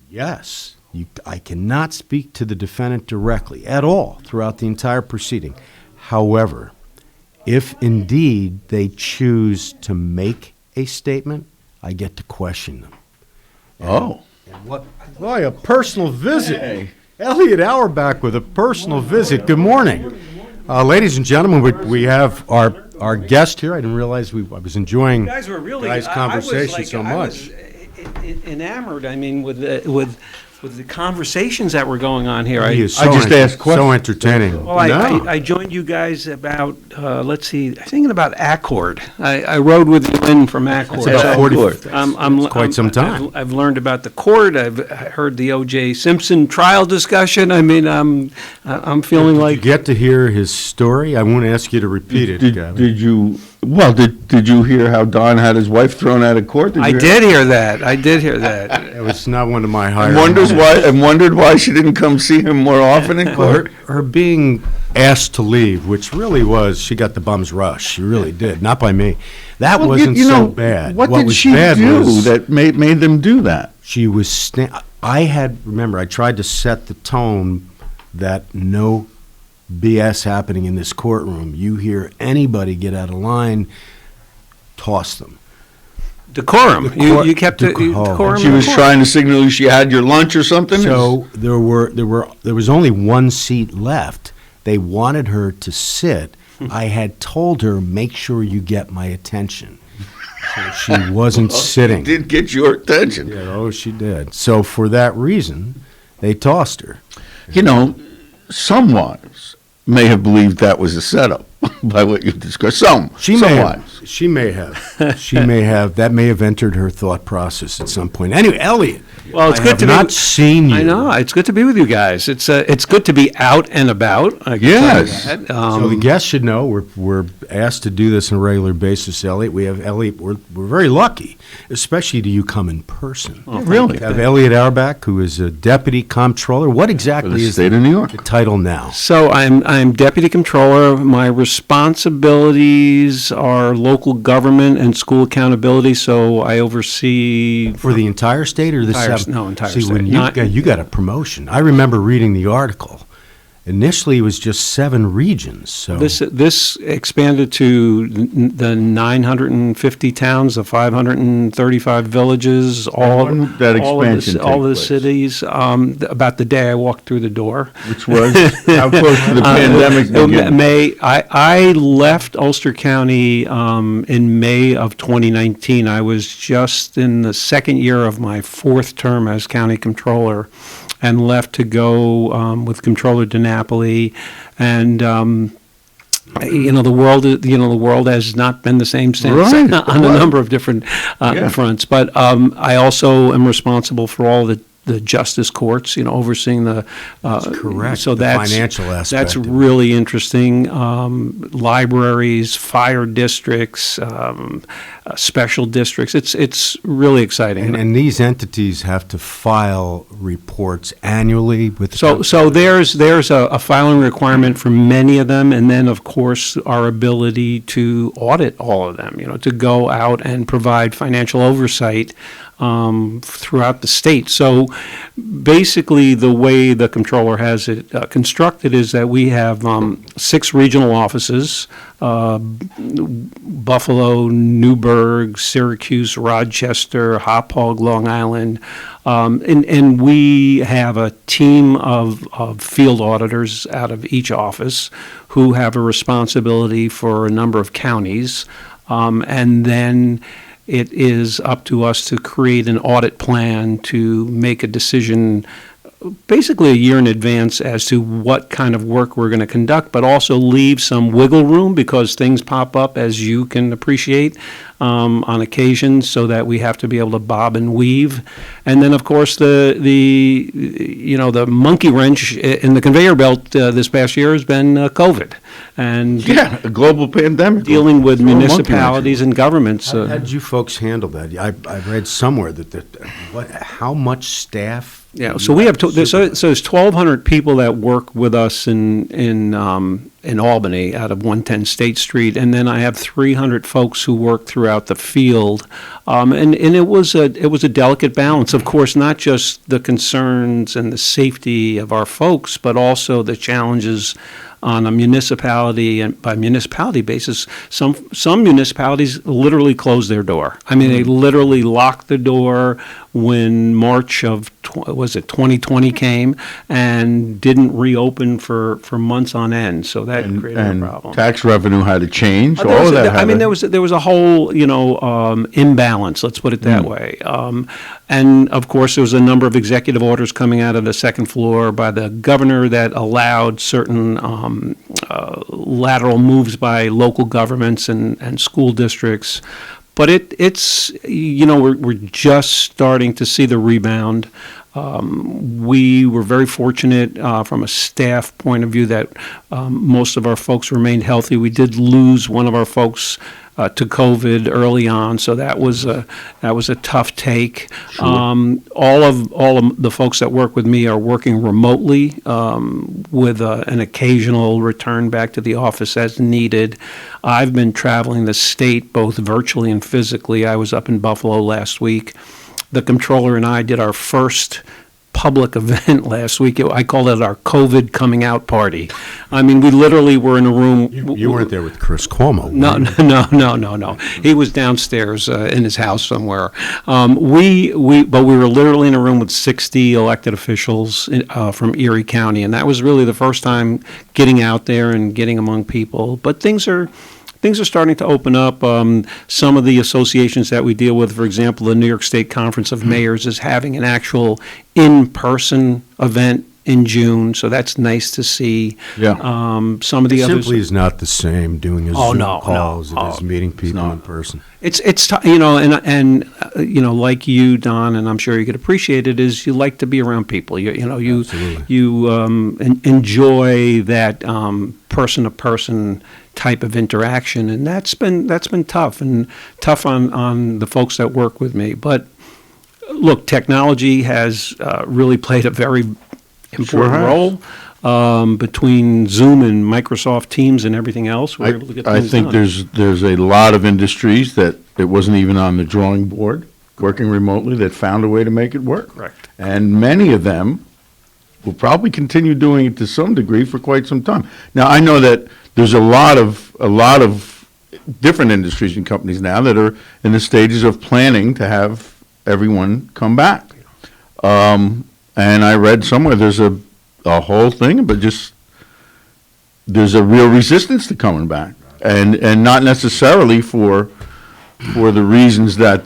Yes. I cannot speak to the defendant directly at all throughout the entire proceeding. However, if indeed they choose to make a statement, I get to question them. And what? Boy, a personal visit. Hey. Elliott Auerbach with a personal visit. Good morning. Ladies and gentlemen, we have our guest here. I didn't realize I was enjoying you guys were really, Guy's conversation so much. I was enamored, with the conversations that were going on here. I just asked questions. So entertaining. Well, I joined you guys about, thinking about Accord. I rode with you in from Accord. That's about 40. Quite some time. I've learned about the court. I've heard the O.J. Simpson trial discussion. I'm feeling like. Did you get to hear his story? I won't ask you to repeat it. Did you? Well, did you hear how Don had his wife thrown out of court? I did hear that. It was not one of my higher. Wondered why she didn't come see him more often in court. Her being asked to leave, which really was, she got the bum's rush. She really did. Not by me. That wasn't so bad. What did she do that made them do that? She was. I tried to set the tone that no BS happening in this courtroom. You hear anybody get out of line, toss them. Decorum. You kept decorum. She was trying to signal you she had your lunch or something. So there was only one seat left. They wanted her to sit. I had told her, make sure you get my attention. So she wasn't sitting. Did get your attention. Yeah, oh, she did. So for that reason, they tossed her. You know, some wives may have believed that was a setup by what you described. She may have. She may have. She may have. That may have entered her thought process at some point. Anyway, Elliott. Well, it's I good have to not seen you. I know. It's good to be with you guys. It's good to be out and about. I can Yes. tell you that. So the guests should know we're asked to do this on a regular basis, Elliott. We have Elliott. We're very lucky, especially to you come in person. Oh, really? We have Elliott Auerbach, who is a deputy comptroller. What exactly is state of New York the title now? So I'm deputy comptroller. My responsibilities are local government and school accountability. So I oversee For the entire state or the Entire- seven? no, entire See, state. when Not- you got a promotion. I remember reading the article. Initially, it was just 7 regions. So This expanded to the 950 towns, the 535 villages, all when did that expansion all the take place? cities. About the day I walked through the door. Which was how close to the pandemic began? I left Ulster County in May of 2019. I was just in the second year of my 4th term as county controller, and left to go with Comptroller DiNapoli, and the world has not been the same since Right. on a number of different fronts. But I also am responsible for all the justice courts, overseeing the. correct. So the that's financial aspect. That's of it. really interesting. Libraries, fire districts, special districts. It's really exciting. And these entities have to file reports annually with. So there's a filing requirement for many of them, and then of course our ability to audit all of them. To go out and provide financial oversight throughout the state. So basically, the way the comptroller has it constructed is that we have 6 regional offices: Buffalo, Newburgh, Syracuse, Rochester, Hauppauge, Long Island. And we have a team of field auditors out of each office who have a responsibility for a number of counties. And then it is up to us to create an audit plan to make a decision basically a year in advance as to what kind of work we're going to conduct, but also leave some wiggle room because things pop up, as you can appreciate, on occasion, so that we have to be able to bob and weave. And then, of course, the monkey wrench in the conveyor belt this past year has been COVID. And a global pandemic. Dealing with municipalities and governments. How did you folks handle that? I read somewhere that how much staff. Yeah, so we have there's 1,200 people that work with us in Albany out of 110 State Street, and then I have 300 folks who work throughout the field, and it was a delicate balance. Of course, not just the concerns and the safety of our folks, but also the challenges on a municipality and by municipality basis. Some municipalities literally close their door. I mean, they literally locked the door when March of 2020 came and didn't reopen for months on end. So that created a problem. Tax revenue had to change. There was a whole imbalance. Let's put it that way. And of course, there was a number of executive orders coming out of the second floor by the governor that allowed certain lateral moves by local governments and school districts. But it's we're just starting to see the rebound. We were very fortunate from a staff point of view that most of our folks remained healthy. We did lose one of our folks to COVID early on, so that was a tough take. Sure. All of the folks that work with me are working remotely with an occasional return back to the office as needed. I've been traveling the state both virtually and physically. I was up in Buffalo last week. The comptroller and I did our first public event last week. I called it our COVID coming out party. I mean, we literally were in a room. You weren't there with Chris Cuomo. No. He was downstairs in his house somewhere. But we were literally in a room with 60 elected officials from Erie County, and that was really the first time getting out there and getting among people. But things are things are starting to open up. Some of the associations that we deal with, for example, the New York State Conference of Mayors is having an actual in-person event in June, so that's nice to see. Yeah. Some of the others simply is not the same doing a Zoom call as it is meeting people in person. It's like you, Don, and I'm sure you could appreciate it, is you like to be around people. You enjoy that person to person type of interaction, and that's been tough on the folks that work with me. But look, technology has really played a very important role between Zoom and Microsoft Teams and everything else. We're able to get things think done. there's a lot of industries that it wasn't even on the drawing board, working remotely, that found a way to make it work. Correct. And many of them will probably continue doing it to some degree for quite some time. Now, I know that there's a lot of different industries and companies now that are in the stages of planning to have everyone come back. And I read somewhere there's a whole thing, but just there's a real resistance to coming back, and not necessarily for the reasons that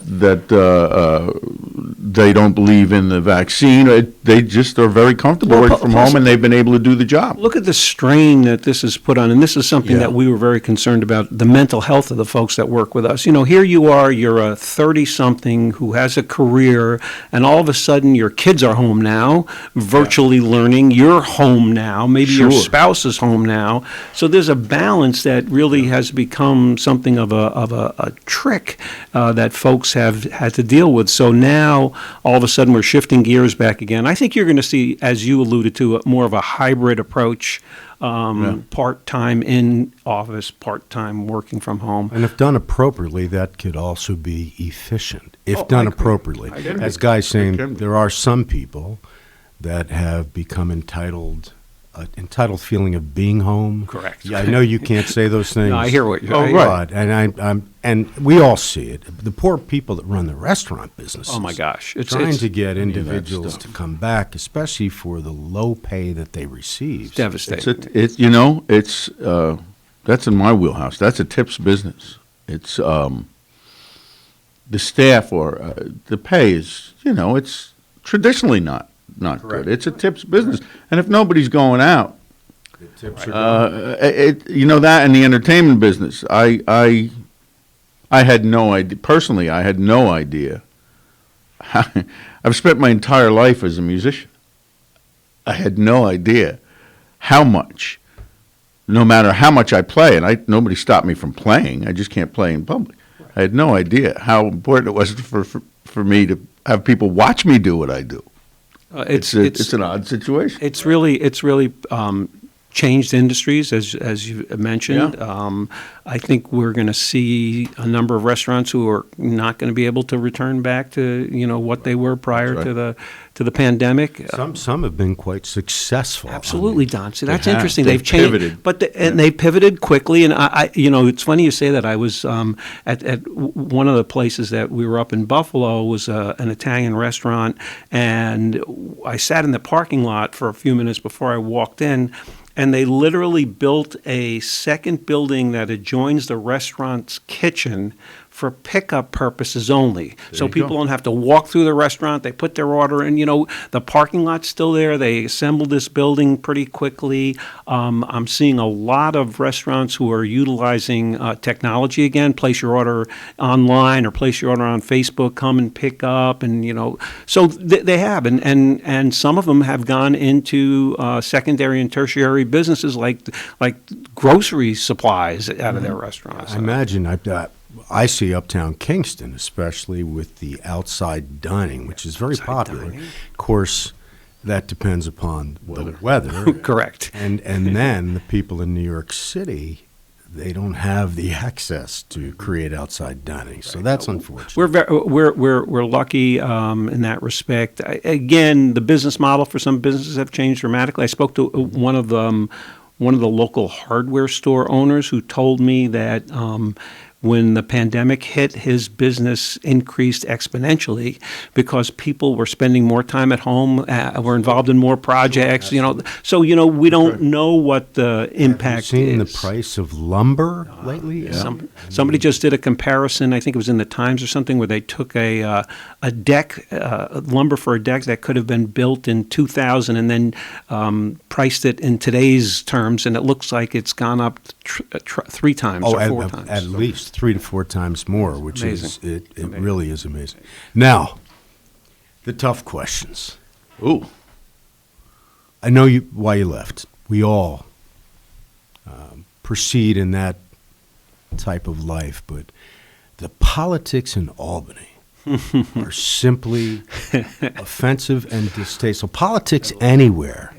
they don't believe in the vaccine. They just are very comfortable working from home, and they've been able to do the job. Look at the strain that this has put on, and this is something that we were very concerned about, the mental health of the folks that work with us. Here you are, you're a 30-something who has a career, and all of a sudden your kids are home now, virtually learning. You're home now. Maybe your spouse is home now. So there's a balance that really has become something of a trick that folks have had to deal with. So now, all of a sudden, we're shifting gears back again. I think you're going to see, as you alluded to, more of a hybrid approach, part-time in office, part-time working from home. And if done appropriately, that could also be efficient, if done appropriately. As Guy's saying, there are some people that have become entitled feeling of being home. Correct. Yeah, I know you can't say those things. No, I hear what you're saying. Right. And we all see it. The poor people that run the restaurant business. Oh my gosh, it's trying to get individuals to come back, especially for the low pay that they receive. It's devastating. It's that's in my wheelhouse. That's a tips business. It's the staff or the pay is it's traditionally not good. It's a tips business, and if nobody's going out, the tips are that in the entertainment business. I had no idea personally. I had no idea. I've spent my entire life as a musician. I had no idea how much, no matter how much I play, and nobody stopped me from playing. I just can't play in public. I had no idea how important it was for me to have people watch me do what I do. It's an odd situation. It's really changed industries, as you mentioned. Yeah. I think we're going to see a number of restaurants who are not going to be able to return back to what they were prior to the pandemic. Some have been quite successful. Absolutely, Don. See, that's interesting. They've changed, and they pivoted quickly. And I it's funny you say that. I was at one of the places that we were up in Buffalo was an Italian restaurant, and I sat in the parking lot for a few minutes before I walked in. And they literally built a second building that adjoins the restaurant's kitchen for pickup purposes only. So people don't have to walk through the restaurant. They put their order in. The parking lot's still there. They assembled this building pretty quickly. I'm seeing a lot of restaurants who are utilizing technology again. Place your order online or place your order on Facebook. Come and pick up, and so they have, and some of them have gone into secondary and tertiary businesses like grocery supplies out of their restaurants. I imagine I see Uptown Kingston, especially with the outside dining, which is very popular. Of course, that depends upon the weather. Correct. And then the people in New York City, they don't have the access to create outside dining, so that's unfortunate. We're lucky in that respect. Again, the business model for some businesses have changed dramatically. I spoke to one of the local hardware store owners who told me that when the pandemic hit, his business increased exponentially because people were spending more time at home, were involved in more projects, So, we don't know what the impact Have you seen is. the price of lumber lately? Somebody just did a comparison, I think it was in the Times or something, where they took a deck, lumber for a deck that could have been built in 2000 and then priced it in today's terms, and it looks like it's gone up 3 times or 4 times. At least 3 to 4 times more, which Amazing. is it really is amazing. Now, the tough questions. Ooh. I know why you left. We all proceed in that type of life, but the politics in Albany are simply offensive and distasteful. Politics anywhere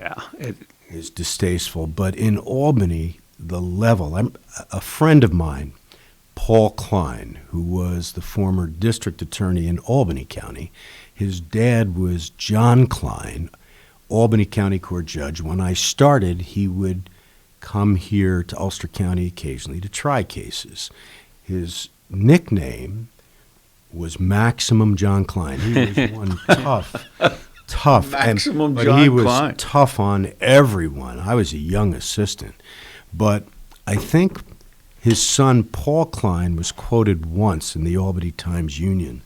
is distasteful, but in Albany, the level. A friend of mine, Paul Klein, who was the former district attorney in Albany County, his dad was John Klein, Albany County Court judge. When I started, he would come here to Ulster County occasionally to try cases. His nickname was Maximum John Klein. He was one tough. Maximum but John he was Klein. tough on everyone. I was a young assistant. But I think his son, Paul Klein, was quoted once in the Albany Times-Union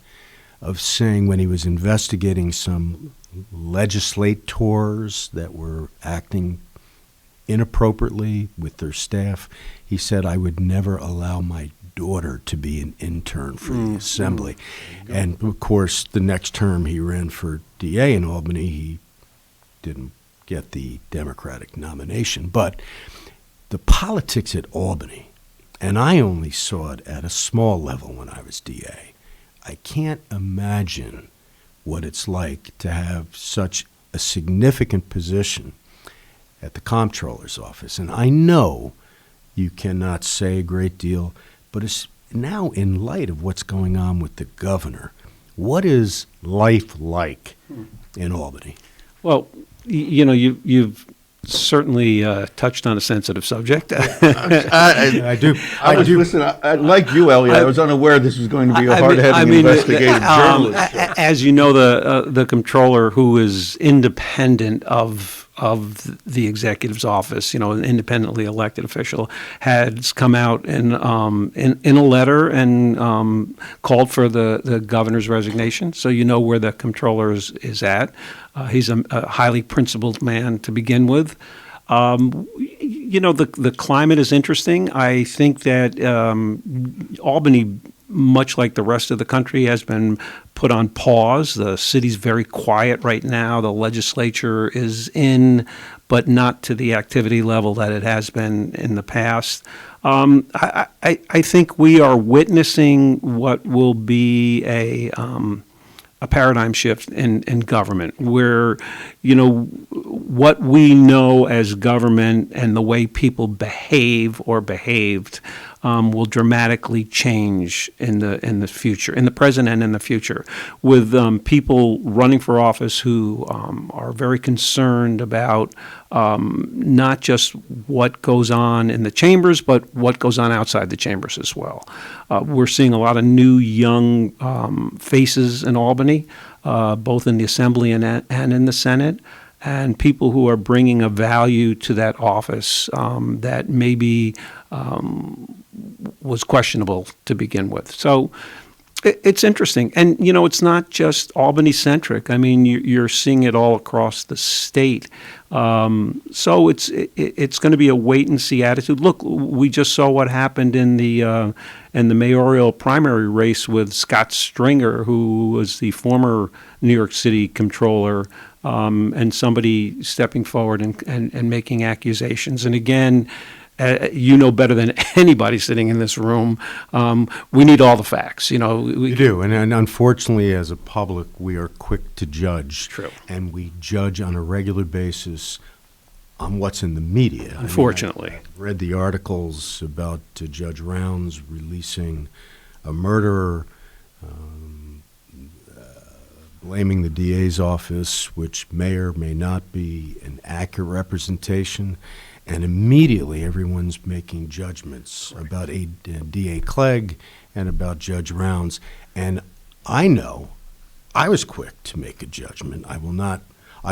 of saying when he was investigating some legislators that were acting inappropriately with their staff, he said, I would never allow my daughter to be an intern for the assembly. And, of course, the next term he ran for DA in Albany, he didn't get the Democratic nomination. But the politics at Albany, and I only saw it at a small level when I was DA, I can't imagine what it's like to have such a significant position at the Comptroller's office. And I know you cannot say a great deal, but it's now in light of what's going on with the governor, what is life like in Albany? Well, you've certainly touched on a sensitive subject. I do. Listen, like you, Elliott, I was unaware this was going to be a hard-headed investigative journalist. As you know, the Comptroller, who is independent of the executive's office, an independently elected official, has come out in a letter and called for the governor's resignation. So you know where the Comptroller is at. He's a highly principled man to begin with. The climate is interesting. I think that Albany, much like the rest of the country, has been put on pause. The city's very quiet right now. The legislature is in, but not to the activity level that it has been in the past. I think we are witnessing what will be a paradigm shift in government, where what we know as government and the way people behave or behaved will dramatically change in the future, in the present and in the future, with people running for office who are very concerned about not just what goes on in the chambers, but what goes on outside the chambers as well. We're seeing a lot of new young faces in Albany, both in the Assembly and in the Senate, and people who are bringing a value to that office that maybe was questionable to begin with. So it's interesting. And, it's not just Albany-centric. I mean, you're seeing it all across the state. So it's going to be a wait-and-see attitude. Look, we just saw what happened in the mayoral primary race with Scott Stringer, who was the former New York City Comptroller, and somebody stepping forward and making accusations. And again, you know better than anybody sitting in this room, we need all the facts. We do, and unfortunately, as a public, we are quick to judge. True. And we judge on a regular basis on what's in the media. Unfortunately. I read the articles about Judge Rounds releasing a murderer, blaming the DA's office, which may or may not be an accurate representation, and immediately everyone's making judgments about DA Clegg and about Judge Rounds. And I know I was quick to make a judgment. I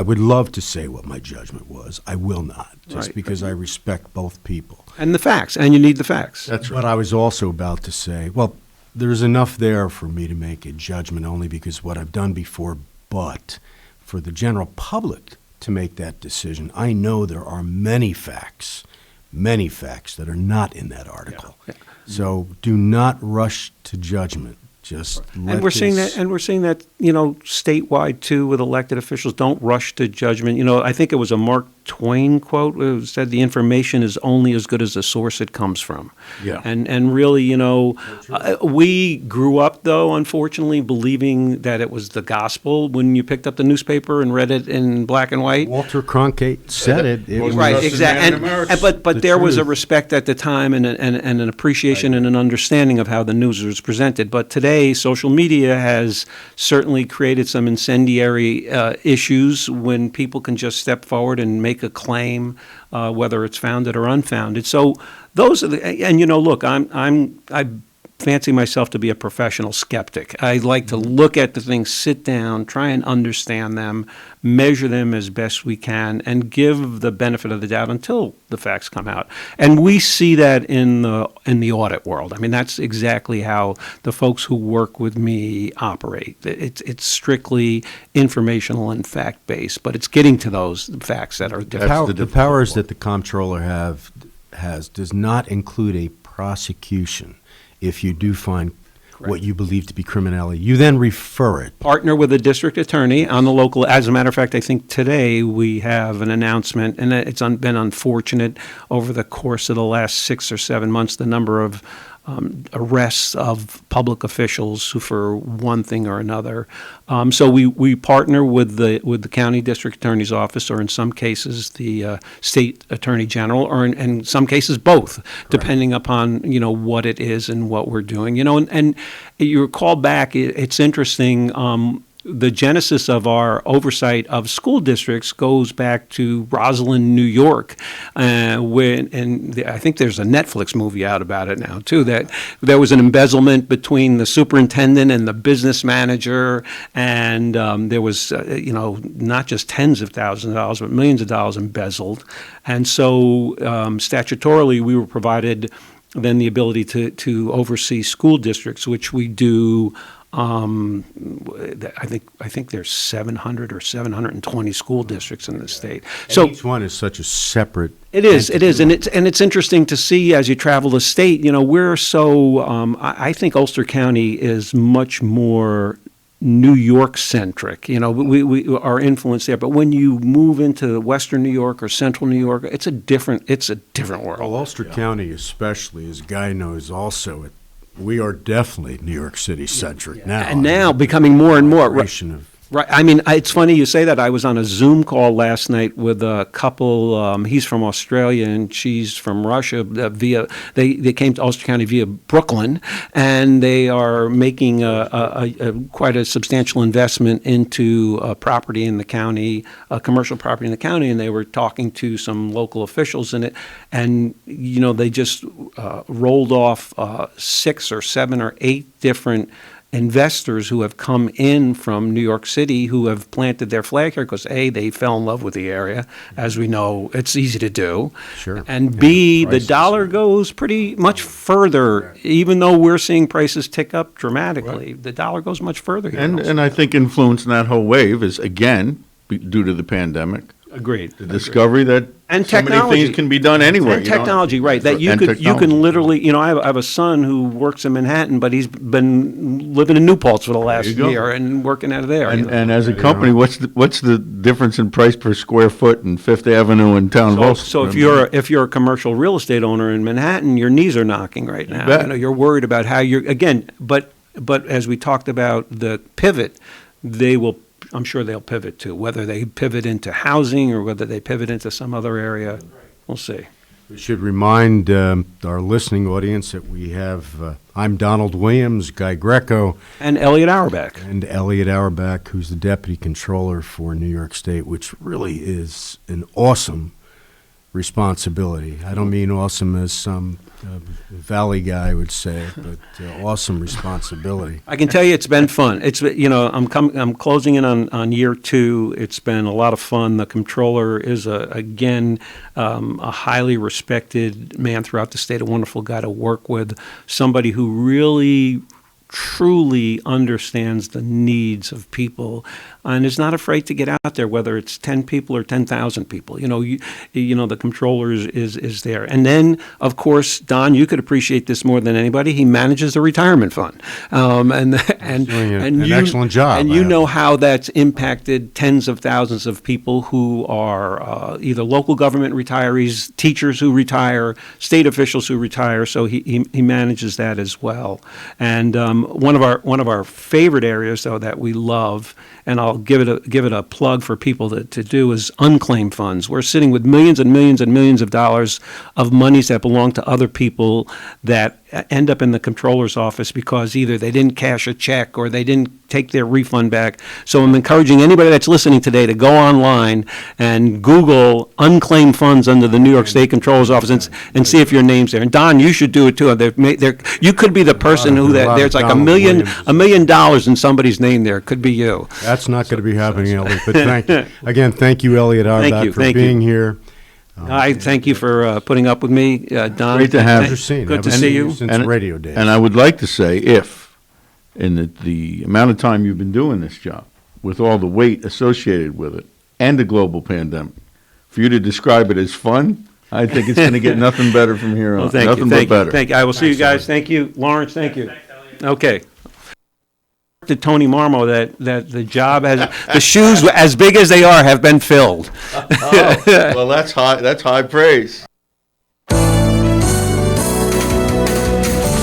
would love to say what my judgment was. I will not, just because I respect both people. And the facts, and you need the facts. That's right. But I was also about to say, well, there's enough there for me to make a judgment only because what I've done before, but for the general public to make that decision, I know there are many facts that are not in that article. Yeah. So do not rush to judgment. And we're seeing that, statewide too, with elected officials. Don't rush to judgment. I think it was a Mark Twain quote. It said, "The information is only as good as the source it comes from." Yeah. And really, we grew up though, unfortunately, believing that it was the gospel when you picked up the newspaper and read it in black and white. Walter Cronkite said it. It was right, exactly. But there was a respect at the time and an appreciation and an understanding of how the news was presented. But today, social media has certainly created some incendiary issues when people can just step forward and make a claim, whether it's founded or unfounded. So those are look, I fancy myself to be a professional skeptic. I like to look at the things, sit down, try and understand them, measure them as best we can, and give the benefit of the doubt until the facts come out. And we see that in the audit world. I mean, that's exactly how the folks who work with me operate. It's strictly informational and fact-based, but it's getting to those facts that are different. The powers that the Comptroller has does not include a prosecution. If you do find what you believe to be criminality, you then refer it. Partner with the district attorney on the local. As a matter of fact, I think today we have an announcement, and it's been unfortunate over the course of the last 6 or 7 months, the number of arrests of public officials who, for one thing or another. So we partner with the county district attorney's office, or in some cases the state attorney general, or in some cases both, depending upon what it is and what we're doing. And you recall back, it's interesting. The genesis of our oversight of school districts goes back to Roslyn, New York, I think there's a Netflix movie out about it now too, that there was an embezzlement between the superintendent and the business manager, and there was not just tens of thousands of dollars, but millions of dollars embezzled. And so statutorily we were provided then the ability to oversee school districts, which we do. I think there's 700 or 720 school districts in the state. So each one is such a separate. It is, and it's interesting to see as you travel the state. We're so. I think Ulster County is much more New York centric. We are influenced there. But when you move into Western New York or Central New York, it's a different world. Well, Ulster County, especially, as Guy knows, also. We are definitely New York City centric now. And now becoming more and more. Right. I mean, it's funny you say that. I was on a Zoom call last night with a couple. He's from Australia and she's from Russia. They came to Ulster County via Brooklyn, and they are making quite a substantial investment into property in the county, commercial property in the county. And they were talking to some local officials in it, and they just rolled off 6 or 7 or 8 different investors who have come in from New York City who have planted their flag here because A, they fell in love with the area. As we know, it's easy to do. Sure. And B, the dollar goes pretty much further. Even though we're seeing prices tick up dramatically, the dollar goes much further here. And I think influencing that whole wave is, again, due to the pandemic. Agreed. The discovery that and so technology. many things can be done anywhere. And technology, right? That you can literally. I have a son who works in Manhattan, but he's been living in New Paltz for the last year and working out of there. And as a company, what's the difference in price per square foot in Fifth Avenue and Town Hall? So if you're a commercial real estate owner in Manhattan, your knees are knocking right now. You're worried about how you're again. But as we talked about the pivot, I'm sure they'll pivot too. Whether they pivot into housing or whether they pivot into some other area, we'll see. We should remind our listening audience that we have, I'm Donald Williams, Guy Greco. And Elliott Auerbach. And Elliott Auerbach, who's the Deputy Comptroller for New York State, which really is an awesome responsibility. I don't mean awesome as some valley guy would say, but awesome responsibility. I can tell you it's been fun. It's, I'm closing in on year 2. It's been a lot of fun. The Comptroller is, again, a highly respected man throughout the state, a wonderful guy to work with, somebody who really truly understands the needs of people and is not afraid to get out there, whether it's 10 people or 10,000 people. The Comptroller is there. And then, of course, Don, you could appreciate this more than anybody. He manages the retirement fund. And an excellent job. And you know how that's impacted tens of thousands of people who are either local government retirees, teachers who retire, state officials who retire. So he manages that as well. And one of our favorite areas, though, that we love, and I'll give it a plug for people to do, is unclaimed funds. We're sitting with millions and millions and millions of dollars of monies that belong to other people that end up in the Comptroller's office because either they didn't cash a check or they didn't take their refund back. So I'm encouraging anybody that's listening today to go online and Google unclaimed funds under the New York State Comptroller's office and see if your name's there. And Don, you should do it too. You could be the person who there's like $1 million in somebody's name there. It could be you. That's not going to be happening, Elliott. But thank you, Elliott Auerbach, for being here. I thank you for putting up with me, Don. Great to have you. Good to see you. Since radio days. And I would like to say, if in the amount of time you've been doing this job, with all the weight associated with it, and the global pandemic, for you to describe it as fun, I think it's going to get nothing better from here on. Well, thank nothing you. but better. Thank you. I will see you guys. Thank you. Lawrence, thank you. Okay. To Tony Marmo that the job has the shoes as big as they are have been filled. Well, that's high praise.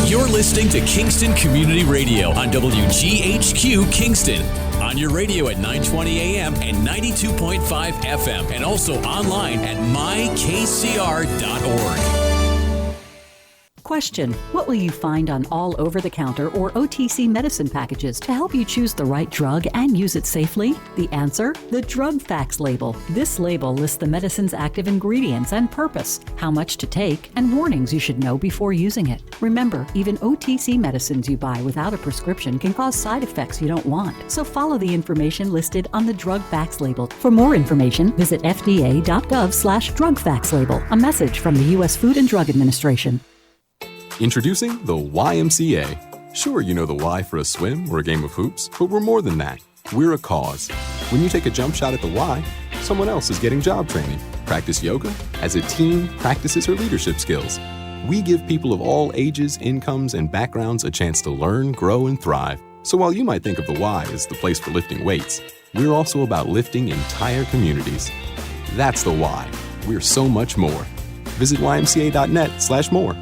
You're listening to Kingston Community Radio on WGHQ Kingston. On your radio at 920 AM and 92.5 FM, and also online at mykcr.org. Question: what will you find on all over-the-counter or OTC medicine packages to help you choose the right drug and use it safely? The answer: the drug facts label. This label lists the medicine's active ingredients and purpose, how much to take, and warnings you should know before using it. Remember, even OTC medicines you buy without a prescription can cause side effects you don't want. So follow the information listed on the drug facts label. For more information, visit fda.gov/drug facts label. A message from the U.S. Food and Drug Administration. Introducing the YMCA. Sure, you know the Y for a swim or a game of hoops, but we're more than that. We're a cause. When you take a jump shot at the Y, someone else is getting job training. Practice yoga as a team practices her leadership skills. We give people of all ages, incomes, and backgrounds a chance to learn, grow, and thrive. So while you might think of the Y as the place for lifting weights, we're also about lifting entire communities. That's the Y. We're so much more. Visit ymca.net/more.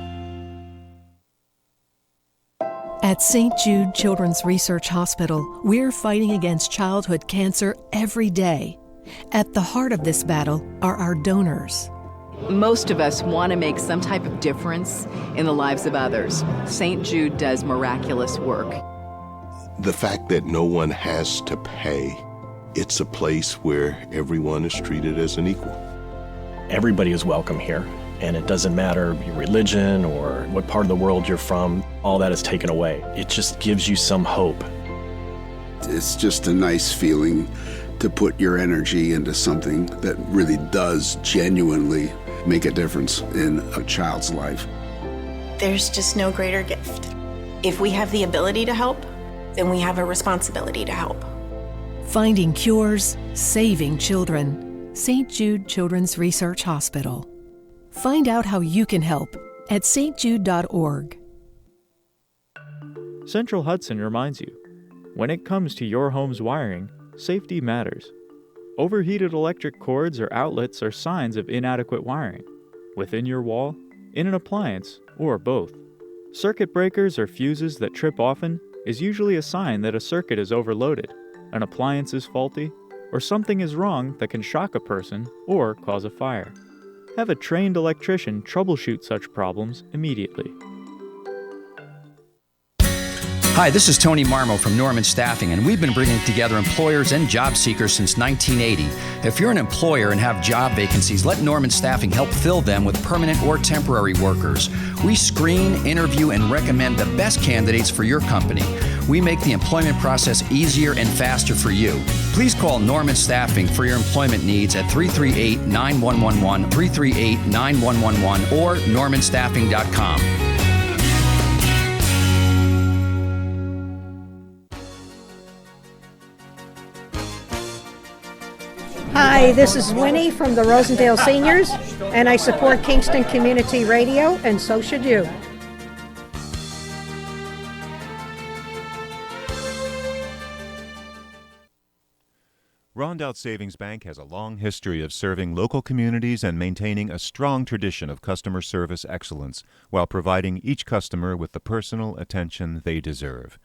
At St. Jude Children's Research Hospital, we're fighting against childhood cancer every day. At the heart of this battle are our donors. Most of us want to make some type of difference in the lives of others. St. Jude does miraculous work. The fact that no one has to pay, it's a place where everyone is treated as an equal. Everybody is welcome here. And it doesn't matter your religion or what part of the world you're from, all that is taken away. It just gives you some hope. It's just a nice feeling to put your energy into something that really does genuinely make a difference in a child's life. There's just no greater gift. If we have the ability to help, then we have a responsibility to help. Finding cures, saving children. St. Jude Children's Research Hospital. Find out how you can help at stjude.org. Central Hudson reminds you, when it comes to your home's wiring, safety matters. Overheated electric cords or outlets are signs of inadequate wiring, within your wall, in an appliance, or both. Circuit breakers or fuses that trip often is usually a sign that a circuit is overloaded, an appliance is faulty, or something is wrong that can shock a person or cause a fire. Have a trained electrician troubleshoot such problems immediately. Hi, this is Tony Marmo from Norman Staffing, and we've been bringing together employers and job seekers since 1980. If you're an employer and have job vacancies, let Norman Staffing help fill them with permanent or temporary workers. We screen, interview, and recommend the best candidates for your company. We make the employment process easier and faster for you. Please call Norman Staffing for your employment needs at 338-9111, 338-9111, or normanstaffing.com. Hi, this is Winnie from the Rosendale Seniors, and I support Kingston Community Radio, and so should you. Rondout Savings Bank has a long history of serving local communities and maintaining a strong tradition of customer service excellence while providing each customer with the personal attention they deserve.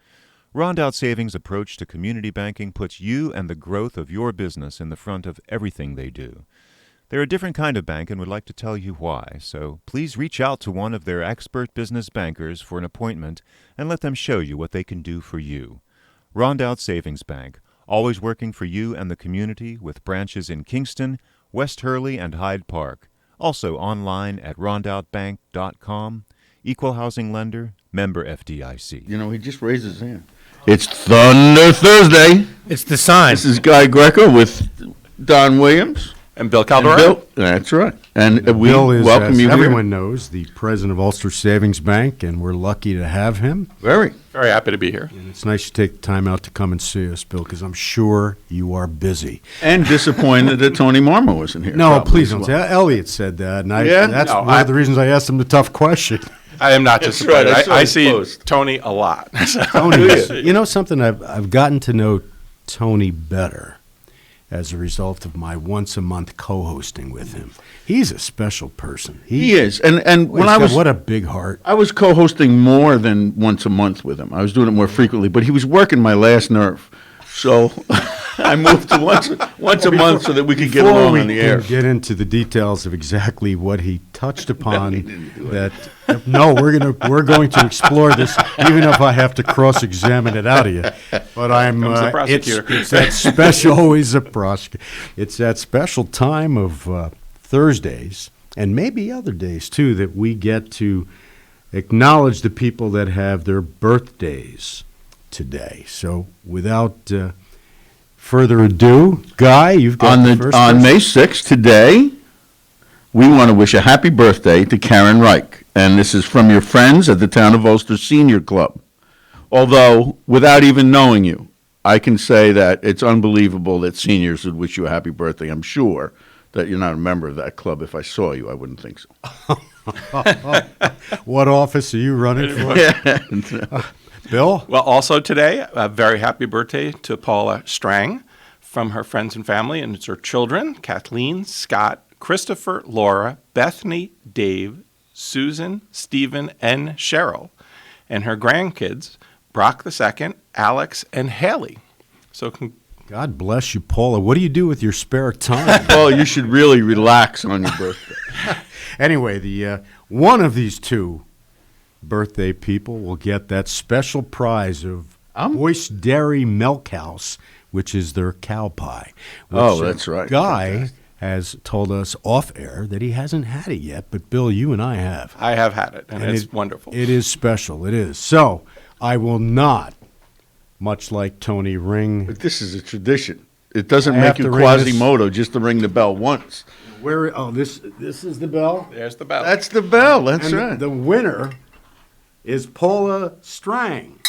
Rondout Savings' approach to community banking puts you and the growth of your business in the front of everything they do. They're a different kind of bank and would like to tell you why, so please reach out to one of their expert business bankers for an appointment and let them show you what they can do for you. Rondout Savings Bank, always working for you and the community with branches in Kingston, West Hurley, and Hyde Park. Also online at rondoutbank.com. Equal housing lender, member FDIC. You know, he just raised his hand. It's Thunder Thursday. It's the sign. This is Guy Greco with Don Williams. And Bill Calderara. That's right. And we Bill is, welcome as you everyone here. knows, the president of Ulster Savings Bank, and we're lucky to have him. Very happy to be here. And it's nice to take the time out to come and see us, Bill, because I'm sure you are busy. And disappointed that Tony Marmo wasn't here. No, probably please as don't well. say. Elliott said that, and that's No, one of the reasons I asked him the tough question. I am not That's disappointed. right, I his see post. Tony a lot. Tony, you know something? I've gotten to know Tony better as a result of my once-a-month co-hosting with him. He's a special person. He is. And when I was... What a big heart. I was co-hosting more than once a month with him. I was doing it more frequently, but he was working my last nerve. So I moved to once a month so that we could get along on the air. Before we get into the details of exactly what he touched upon, we're going to explore this, even if I have to cross-examine it out of you. But the prosecutor. It's that special, always a prosecutor. It's that special time of Thursdays, and maybe other days too, that we get to acknowledge the people that have their birthdays today. So without further ado, Guy, you've got the first on person. May 6th today, we want to wish a happy birthday to Karen Reich. And this is from your friends at the Town of Ulster Senior Club. Although, without even knowing you, I can say that it's unbelievable that seniors would wish you a happy birthday. I'm sure that you're not a member of that club. If I saw you, I wouldn't think so. What office are you running for? Bill? Well, also today, a very happy birthday to Paula Strang from her friends and family, and it's her children, Kathleen, Scott, Christopher, Laura, Bethany, Dave, Susan, Stephen, and Cheryl, and her grandkids, Brock II, Alex, and Haley. So God bless you, Paula. What do you do with your spare time? Paula, you should really relax on your birthday. Anyway, the one of these two birthday people will get that special prize of Boyce Dairy Milk House, which is their cow pie. Which, that's right. Guy has told us off air that he hasn't had it yet, but Bill, you and I have. I have had it, and it's wonderful. It is special. It is. So I will not, much like Tony, ring. But this is a tradition. It doesn't make you Quasimodo just to ring the bell once. Where? Oh, this is the bell? There's the bell. That's the bell. That's and right. The winner is Paula Strang.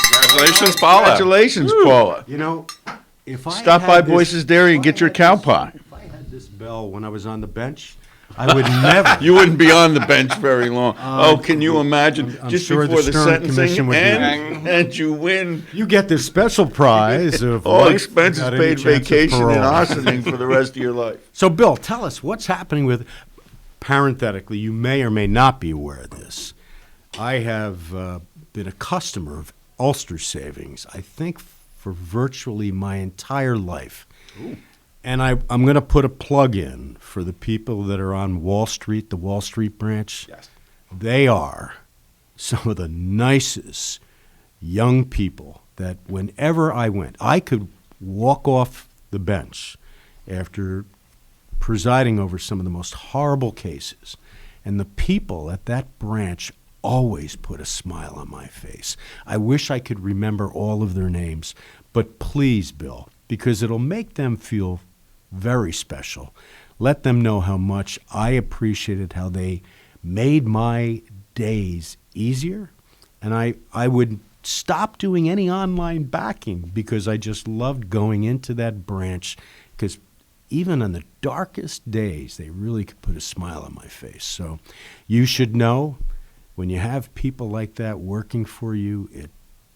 Congratulations, Paula. Congratulations, Paula. You know, if I stop had by this- Boyce's Dairy and get your cow pie. If I had this bell when I was on the bench, I would never. You wouldn't be on the bench very long. Can you imagine? I'm just sure before the Stern sentencing, Commission would be- and you win. You get this special prize of all life expenses without any paid, chance of vacation, and parole. arsoning for the rest of your life. So, Bill, tell us what's happening with. Parenthetically, you may or may not be aware of this. I have been a customer of Ulster Savings, I think, for virtually my entire life. Ooh. And I'm going to put a plug in for the people that are on Wall Street, the Wall Street branch. Yes. They are some of the nicest young people that whenever I went, I could walk off the bench after presiding over some of the most horrible cases. And the people at that branch always put a smile on my face. I wish I could remember all of their names, but please, Bill, because it'll make them feel very special. Let them know how much I appreciated how they made my days easier. And I would stop doing any online backing because I just loved going into that branch, because even on the darkest days, they really could put a smile on my face. So you should know, when you have people like that working for you, it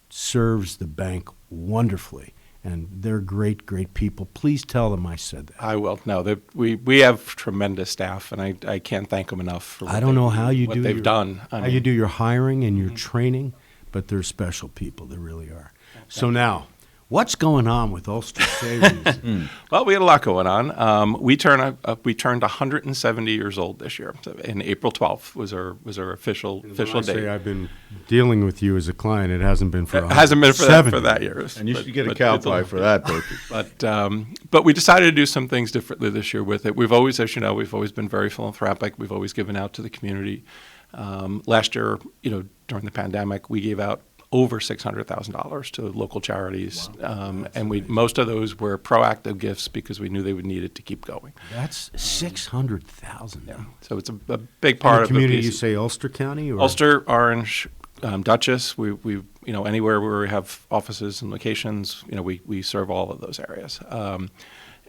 serves the bank wonderfully. And they're great, great people. Please tell them I said that. I will. No, we have tremendous staff, and I can't thank them enough for I don't know how you do they've done. How you do your hiring and your training, but they're special people. They really are. So now, what's going on with Ulster Savings? Well, we had a lot going on. We turned 170 years old this year. So in April 12th was our official date. I've been dealing with you as a client. It hasn't been for It hasn't been for that year. And you should get a cow pie for that, But we decided to do some things differently this year with it. We've always, as you know, been very philanthropic. We've always given out to the community. Last year, during the pandemic, we gave out over $600,000 to local charities, and most of those were proactive gifts because we knew they would need it to keep going. That's $600,000. Yeah. So it's a big part of the community. The You say Ulster County, or Ulster, Orange, Dutchess. We anywhere where we have offices and locations, we serve all of those areas.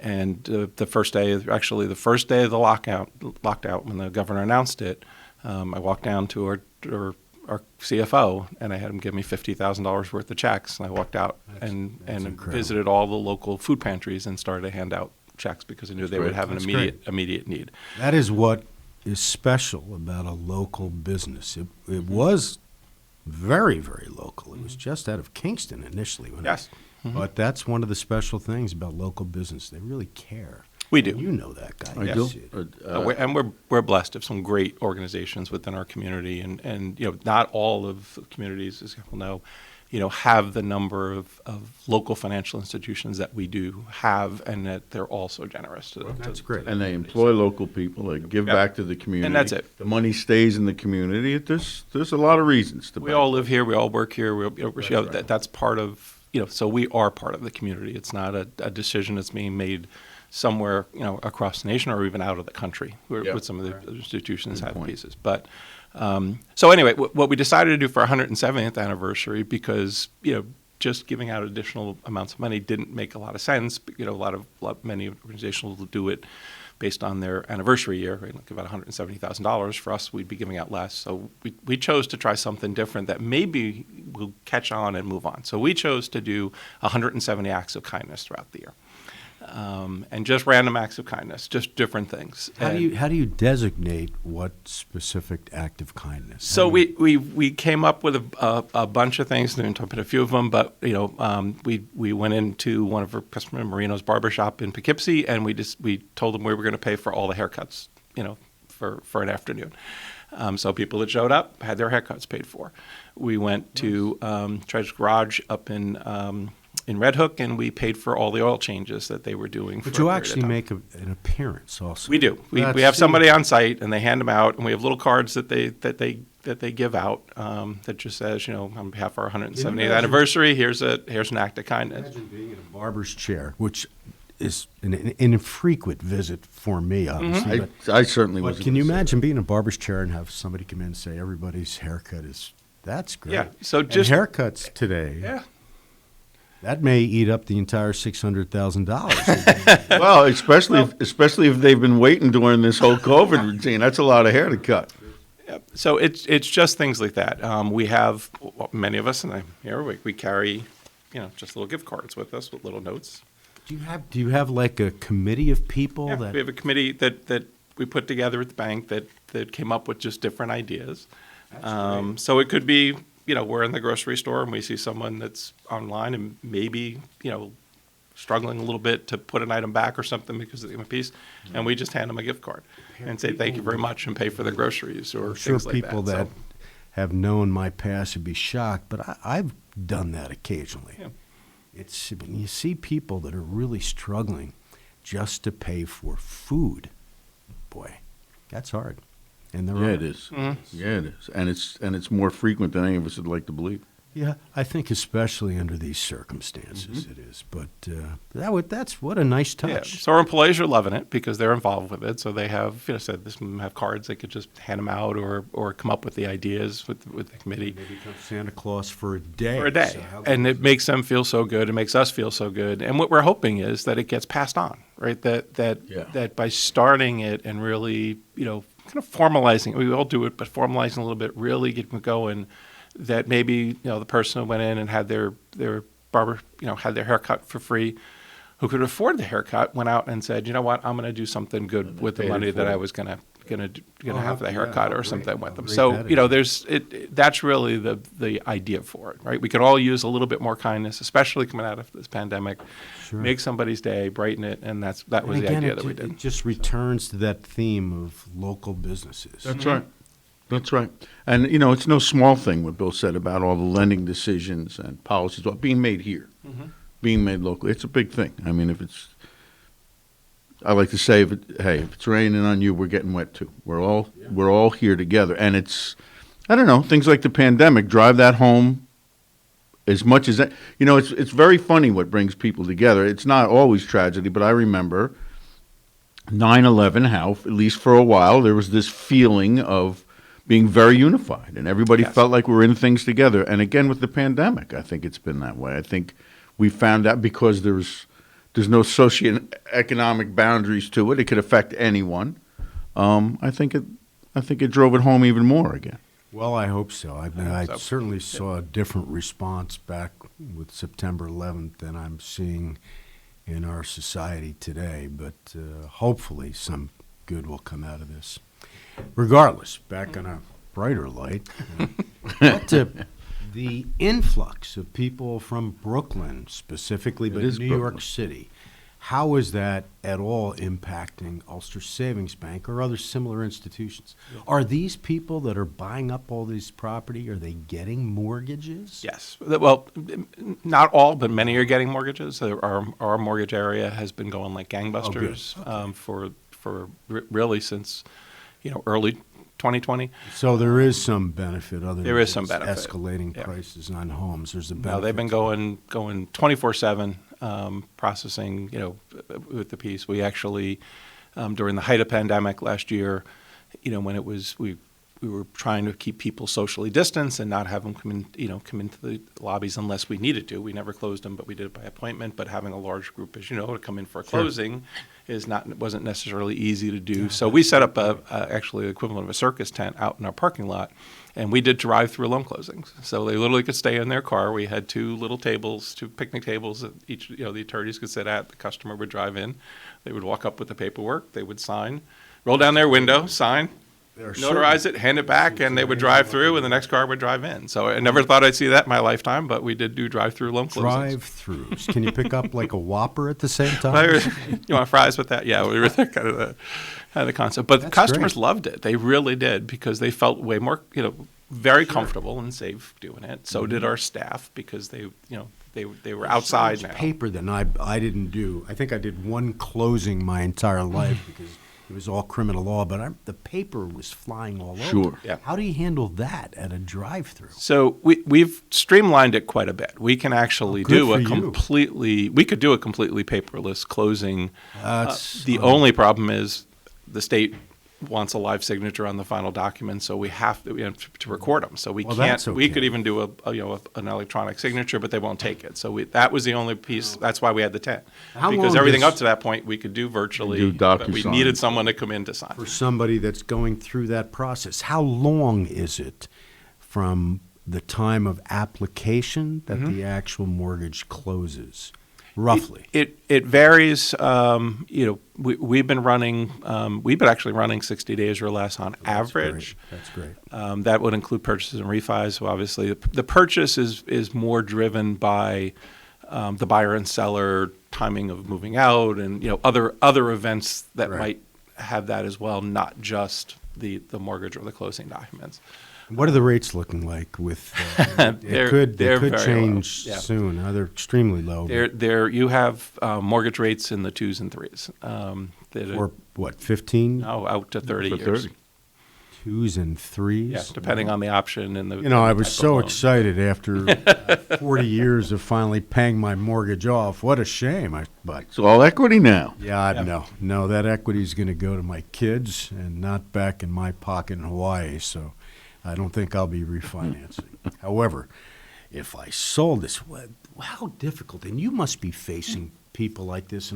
And the first day of the lockout, when the governor announced it, I walked down to our CFO, and I had him give me $50,000 worth of checks, and I walked out and visited all the local food pantries and started to hand out checks because I knew they would have an immediate need. That is what is special about a local business. It was very, very local. It was just out of Kingston initially. But that's one of the special things about local business. They really care. We do. You know that guy. I do. And we're blessed of some great organizations within our community, and not all of the communities, as people know, have the number of local financial institutions that we do have, and that they're all so generous. That's great. And they employ local people. They give back to the community. And that's it. The money stays in the community. There's a lot of reasons to. We all live here. We all work here. That's part of So we are part of the community. It's not a decision that's being made somewhere, across the nation or even out of the country, with some of the institutions have pieces. But so anyway, what we decided to do for our 170th anniversary, because just giving out additional amounts of money didn't make a lot of sense. Many organizations will do it based on their anniversary year, right? Like about $170,000. For us, we'd be giving out less. So we chose to try something different that maybe will catch on and move on. So we chose to do 170 acts of kindness throughout the year. And just random acts of kindness, just different things. How do you designate what specific act of kindness? So we came up with a bunch of things, and talk about a few of them. But we went into one of our customer Marino's barbershop in Poughkeepsie, and we told them we were going to pay for all the haircuts, for an afternoon. So people that showed up had their haircuts paid for. We went to Treasure's Garage up in Red Hook, and we paid for all the oil changes that they were doing. But you actually make an appearance also. We do. We have somebody on site, and they hand them out, and we have little cards that they give out that just says, on behalf of our 170th anniversary, here's an act of kindness. Imagine being in a barber's chair, which is an infrequent visit for me, obviously. Mm-hmm. I certainly was. But can you imagine being in a barber's chair and have somebody come in and say everybody's haircut that's great. Yeah. So just haircuts today. Yeah. That may eat up the entire $600,000. Well, especially if they've been waiting during this whole COVID routine. That's a lot of hair to cut. Yeah. So it's just things like that. We have many of us, and I'm here. We carry, just little gift cards with us with little notes. Do you have like a committee of people? Yeah, we have a committee that we put together at the bank that came up with just different ideas. So it could be. We're in the grocery store and we see someone that's online and maybe, struggling a little bit to put an item back or something because of the piece, and we just hand them a gift card and say thank you very much and pay for the groceries or things like that. People that have known my past would be shocked, but I've done that occasionally. Yeah. It's when you see people that are really struggling just to pay for food, boy, that's hard. And it is. Mm-hmm. Yeah, it is, and it's more frequent than any of us would like to believe. Yeah, I think especially under these circumstances it is. But that's what a nice touch. Yeah. So our employees are loving it because they're involved with it. So they have, have cards. They could just hand them out or come up with the ideas with the committee. They become Santa Claus for a day. So and it makes them feel so good. It makes us feel so good. And what we're hoping is that it gets passed on, right? That by starting it and really, kind of formalizing it, we all do it, but formalizing a little bit, really getting it going. That maybe the person who went in and had their barber had their haircut for free, who could afford the haircut, went out and said, you know what, I'm going to do something good with the money that I was going to have the haircut or something with them. So that's really the idea for it, right? We could all use a little bit more kindness, especially coming out of this pandemic. Sure. Make somebody's day, brighten it, and that was the idea that we did. It just returns to that theme of local businesses. That's right. That's right. And, it's no small thing what Bill said about all the lending decisions and policies being made here, being made locally. It's a big thing. I mean, I like to say, if it's raining on you, we're getting wet too. We're all here together. And things like the pandemic drive that home as much as that. It's very funny what brings people together. It's not always tragedy, but I remember 9/11, how, at least for a while, there was this feeling of being very unified, and everybody felt like we were in things together. And again, with the pandemic, I think it's been that way. I think we found out because there's no socioeconomic boundaries to it. It could affect anyone. I think it drove it home even more again. Well, I hope so. I certainly saw a different response back with September 11th than I'm seeing in our society today. But hopefully some good will come out of this. Regardless, back on a brighter light, the influx of people from Brooklyn specifically, but New York City, how is that at all impacting Ulster Savings Bank or other similar institutions? Are these people that are buying up all this property, are they getting mortgages? Yes. Well, not all, but many are getting mortgages. Our mortgage area has been going like gangbusters for really since early 2020. So there is some benefit other there than is some benefit. Escalating prices on homes. There's a benefit. No, they've been going 24/7 processing, with the piece. We actually, during the height of pandemic last year, when it was, we were trying to keep people socially distanced and not have them come into the lobbies unless we needed to. We never closed them, but we did it by appointment. But having a large group, as you know, to come in for a closing wasn't necessarily easy to do. So we set up actually the equivalent of a circus tent out in our parking lot, and we did drive-through loan closings. So they literally could stay in their car. We had two picnic tables that each, the attorneys could sit at. The customer would drive in. They would walk up with the paperwork. They would sign, roll down their window, sign, notarize it, hand it back, and they would drive through, and the next car would drive in. So I never thought I'd see that in my lifetime, but we did do drive-through loan closings. Drive-throughs. Can you pick up like a Whopper at the same time? You want fries with that? Yeah, we were kind of the concept. But the customers loved it. They really did, because they felt way more, very comfortable and safe doing it. So did our staff, because they were outside now. Paper that I didn't do. I think I did one closing my entire life because it was all criminal law, but the paper was flying all over. Sure. Yeah. How do you handle that at a drive-through? So we've streamlined it quite a bit. We can actually do a completely paperless closing. The only problem is the state wants a live signature on the final document, so we have to record them. So we can't. Okay. We could even do an electronic signature, but they won't take it. So that was the only piece. That's why we had the tent, because everything up to that point we could do virtually. But we needed someone to come in to sign. For somebody that's going through that process, how long is it from the time of application that the actual mortgage closes? Roughly, it varies. We've been actually running 60 days or less on average. That's great. That would include purchases and refis. So obviously, the purchase is more driven by the buyer and seller timing of moving out, and other events that might have that as well, not just the mortgage or the closing documents. What are the rates looking like? With they could change soon. They're extremely low. You have mortgage rates in the 2s and 3s. For what, 15? No, out to 30 years. 2s and 3s? Yeah, depending on the option and the. I was so excited after 40 years of finally paying my mortgage off. What a shame! But it's all equity now. Yeah, no, that equity is going to go to my kids and not back in my pocket in Hawaii. So I don't think I'll be refinancing. However, if I sold this, how difficult! And you must be facing people like this,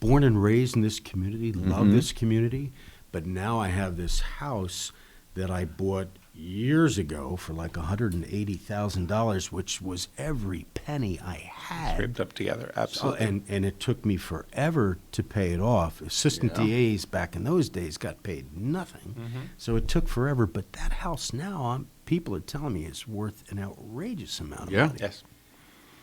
born and raised in this community, love this community. But now I have this house that I bought years ago for like $180,000, which was every penny I had. Scraped up together, absolutely. And it took me forever to pay it off. Assistant DAs back in those days got paid nothing. So it took forever. But that house now, people are telling me is worth an outrageous amount of money. Yes.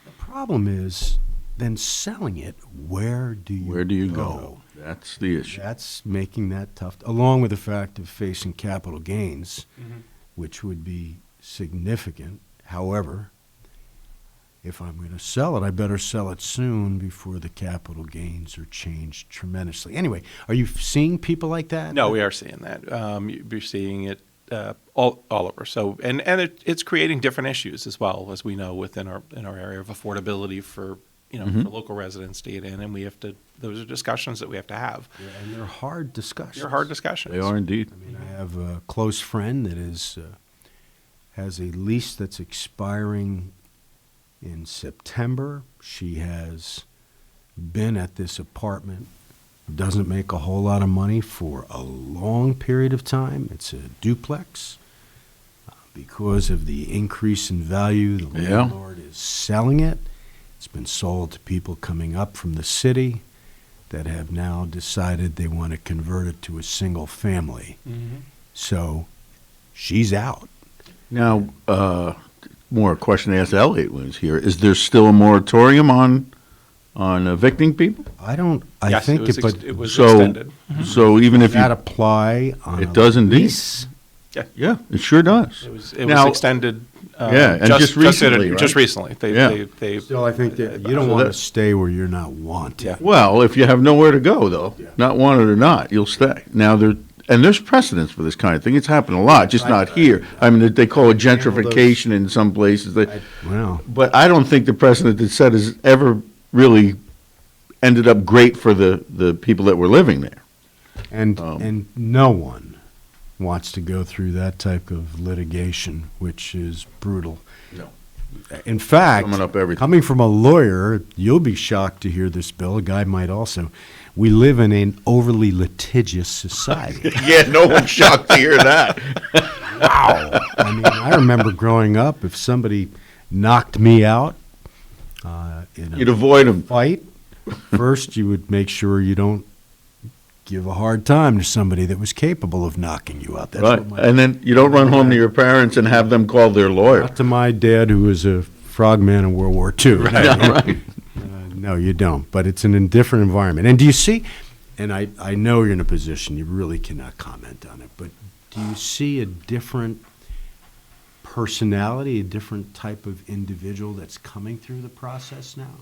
The problem is then selling it, where do you go? That's the issue. That's making that tough, along with the fact of facing capital gains, which would be significant. However, if I'm going to sell it, I better sell it soon before the capital gains are changed tremendously. Anyway, are you seeing people like that? No, we are seeing that. You're seeing it all over. So, and it's creating different issues as well, as we know within our area of affordability for for local residents to get in, and we have to. Those are discussions that we have to have. Yeah, and they're hard discussions. They're hard discussions. They are indeed. I mean, I have a close friend that has a lease that's expiring in September. She has been at this apartment, doesn't make a whole lot of money for a long period of time. It's a duplex. Because of the increase in value, the landlord is selling it. It's been sold to people coming up from the city that have now decided they want to convert it to a single family. So she's out. Now, more a question to ask Elliott was here. Is there still a moratorium on evicting people? I Yes, think it was extended. So even if that apply on it does indeed. Lease? Yeah, it sure does. It was extended. And just recently, right? Just recently. They Still, I think that you don't want to stay where you're not wanted. Yeah. Well, if you have nowhere to go, though, not wanted or not, you'll stay. Now, there's precedence for this kind of thing. It's happened a lot, just not here. I mean, they call it gentrification in some places. But I don't think the precedent that's set has ever really ended up great for the people that were living there. And no one wants to go through that type of litigation, which is brutal. No. In fact, up coming from a lawyer, you'll be shocked to hear this, Bill. A guy might also. We live in an overly litigious society. Yeah, no one's shocked to hear that. Wow. I mean, I remember growing up, if somebody knocked me out you'd avoid them. Fight, first you would make sure you don't give a hard time to somebody that was capable of knocking you out. That's Right. And then you don't run home to your parents and have them call their lawyer. Not to my dad, who was a frogman in World War II. Right. Yeah, right. No, you don't. But it's an indifferent environment. And do you see, and I know you're in a position, you really cannot comment on it, but do you see a different personality, a different type of individual that's coming through the process now?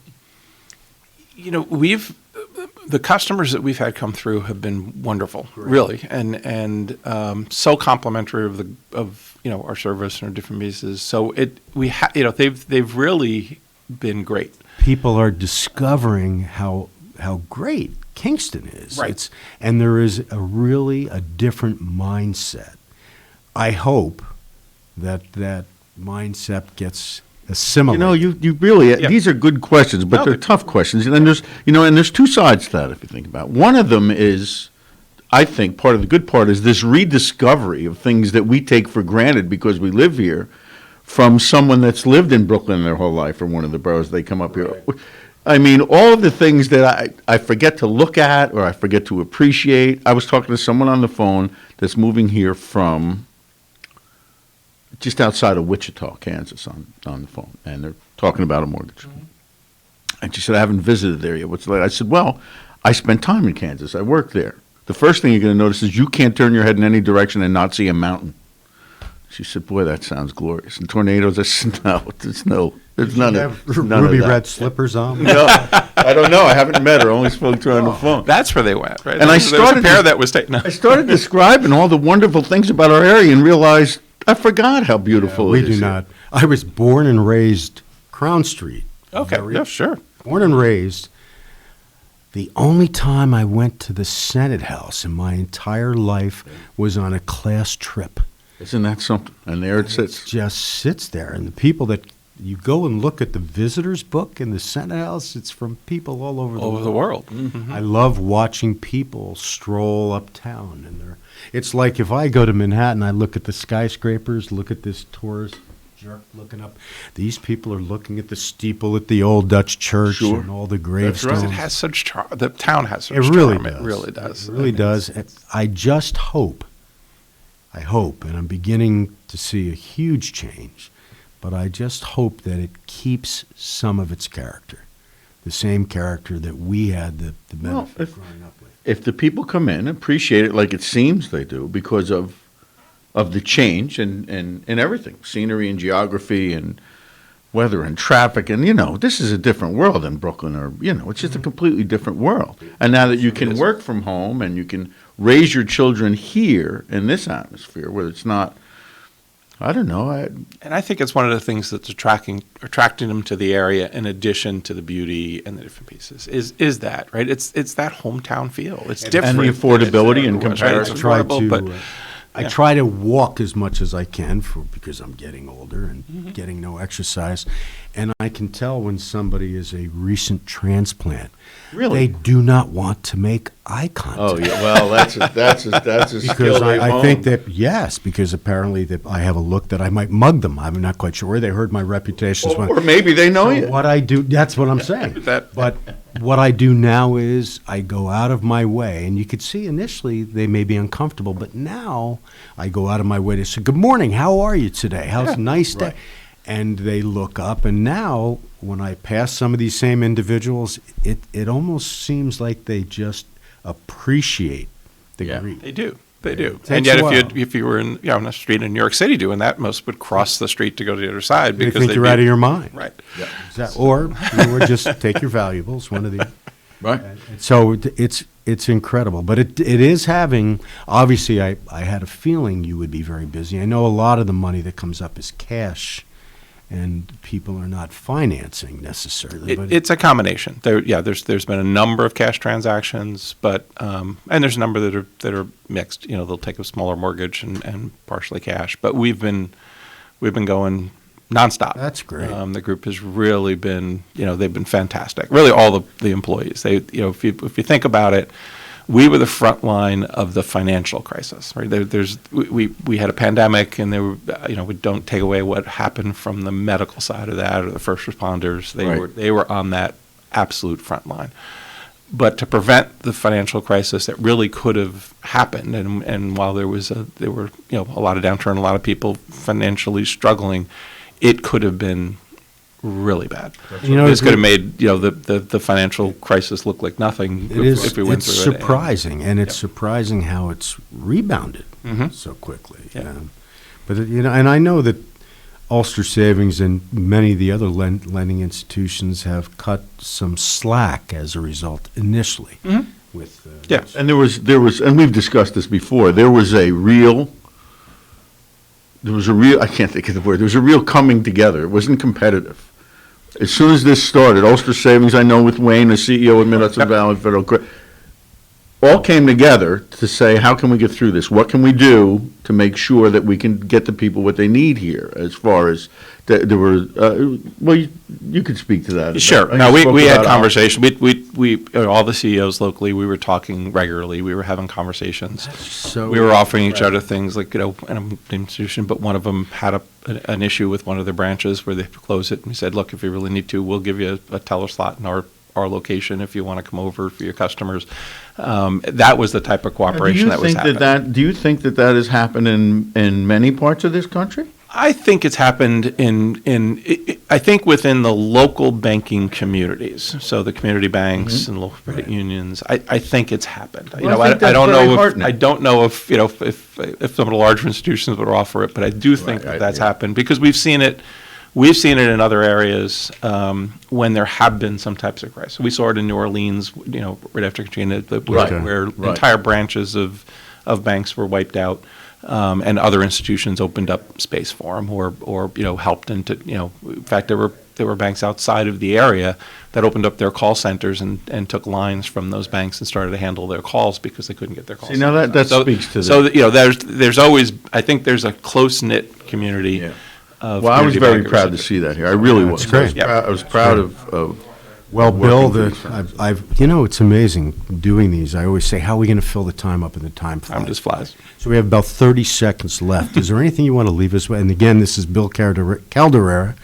The customers that we've had come through have been wonderful, really, and so complimentary of our service and our different pieces. So they've really been great. People are discovering how great Kingston is. Right. And there is a different mindset. I hope that mindset gets assimilated. You really, these are good questions, but they're tough questions. And there's two sides to that if you think about it. One of them is, I think, part of the good part is this rediscovery of things that we take for granted because we live here from someone that's lived in Brooklyn their whole life or one of the boroughs they come up here. I mean, all of the things that I forget to look at or I forget to appreciate. I was talking to someone on the phone that's moving here from just outside of Wichita, Kansas, on the phone, and they're talking about a mortgage. And she said, I haven't visited there yet. What's it like? I said, well, I spent time in Kansas. I worked there. The first thing you're going to notice is you can't turn your head in any direction and not see a mountain. She said, boy, that sounds glorious. And tornadoes, I said, no, there's none of ruby that. red slippers on? No, I don't know. I haven't met her. Only spoke to her on the phone. That's where they went, right? And I There was a pair that was taken. I started describing all the wonderful things about our area and realized I forgot how beautiful We it is. do not. I was born and raised Crown Street. Okay, yeah, sure. Born and raised. The only time I went to the Senate House in my entire life was on a class trip. Isn't that something? And there it sits. It just sits there. And the people that you go and look at the visitors book in the Senate House, it's from people all over the world. Mm-hmm. I love watching people stroll uptown. And it's like if I go to Manhattan, I look at the skyscrapers, look at this tourist jerk looking up. These people are looking at the steeple at the old Dutch church and all the gravestones. It has such charm. The town has such It really charm. does. It really does. It really does. And I just hope, and I'm beginning to see a huge change, but I just hope that it keeps some of its character, the same character that we had the benefit of growing up with. If the people come in, appreciate it like it seems they do because of the change and everything, scenery and geography and weather and traffic. And, this is a different world than Brooklyn or, it's just a completely different world. And now that you can work from home and you can raise your children here in this atmosphere where it's not, I don't know. And I think it's one of the things that's attracting them to the area in addition to the beauty and the different pieces is that, right? It's that hometown feel. It's different. And the affordability and comparison. I try to walk as much as I can because I'm getting older and getting no exercise. And I can tell when somebody is a recent transplant. Really? They do not want to make eye contact. Oh, yeah. Well, that's a skill because I honed. think that, yes, because apparently that I have a look that I might mug them. I'm not quite sure. They heard my reputation. Or maybe they know you. What I do, that's what I'm saying. But what I do now is I go out of my way, and you could see initially they may be uncomfortable, but now I go out of my way to say, good morning, how are you today? How's a nice day? And they look up, and now when I pass some of these same individuals, it almost seems like they just appreciate the greet. They do. They do. Takes And yet, a while. if you were in on a street in New York City doing that, most would cross the street to go to the other side They because think they'd you're be- out of your mind. Right. Or you would just take your valuables, one of the. Right. So it's incredible, but it is having. Obviously, I had a feeling you would be very busy. I know a lot of the money that comes up is cash, and people are not financing necessarily. But It's a combination. There's been a number of cash transactions, but and there's a number that are mixed. They'll take a smaller mortgage and partially cash. But we've been going nonstop. That's great. The group has really been, they've been fantastic. Really, all the employees. They, if you think about it, we were the front line of the financial crisis. Right? We had a pandemic, and we don't take away what happened from the medical side of that or the first responders. They were on that absolute front line. But to prevent the financial crisis that really could have happened, and while there were a lot of downturn, a lot of people financially struggling, it could have been really bad. This could have made the financial crisis look like nothing if we went through it. It's surprising, and it's surprising how it's rebounded so quickly. Yeah. But and I know that Ulster Savings and many of the other lending institutions have cut some slack as a result initially. With and there was, and we've discussed this before. There was a real. I can't think of the word. There was a real coming together. It wasn't competitive. As soon as this started, Ulster Savings, I know with Wayne, the CEO of Mid-Hudson Valley Federal Credit, all came together to say, how can we get through this? What can we do to make sure that we can get the people what they need here? As far as there were, you could speak to that. Sure. No, we had conversation. We all the CEOs locally. We were talking regularly. We were having conversations. We were offering each other things like an institution, but one of them had an issue with one of their branches where they have to close it. And we said, look, if you really need to, we'll give you a teller slot in our location if you want to come over for your customers. That was the type of cooperation that was happening. Do you think that has happened in many parts of this country? I think it's happened I think within the local banking communities, so the community banks and local credit unions. I think it's happened. I don't know if some of the larger institutions would offer it, but I do think that's happened because we've seen it. We've seen it in other areas when there have been some types of crisis. We saw it in New Orleans, right after Katrina, where entire branches of banks were wiped out. And other institutions opened up space for them, or helped into In fact, there were banks outside of the area that opened up their call centers and took lines from those banks and started to handle their calls because they couldn't get their calls. See, now that speaks to there's always, I think there's a close knit community. Yeah. Well, I was very proud to see that here. I really was. Great. I was proud of. Well, Bill, I've it's amazing doing these. I always say, how are we going to fill the time up, and the time flies. Time just flies. So we have about 30 seconds left. Is there anything you want to leave us with? And again, this is Bill Calderara,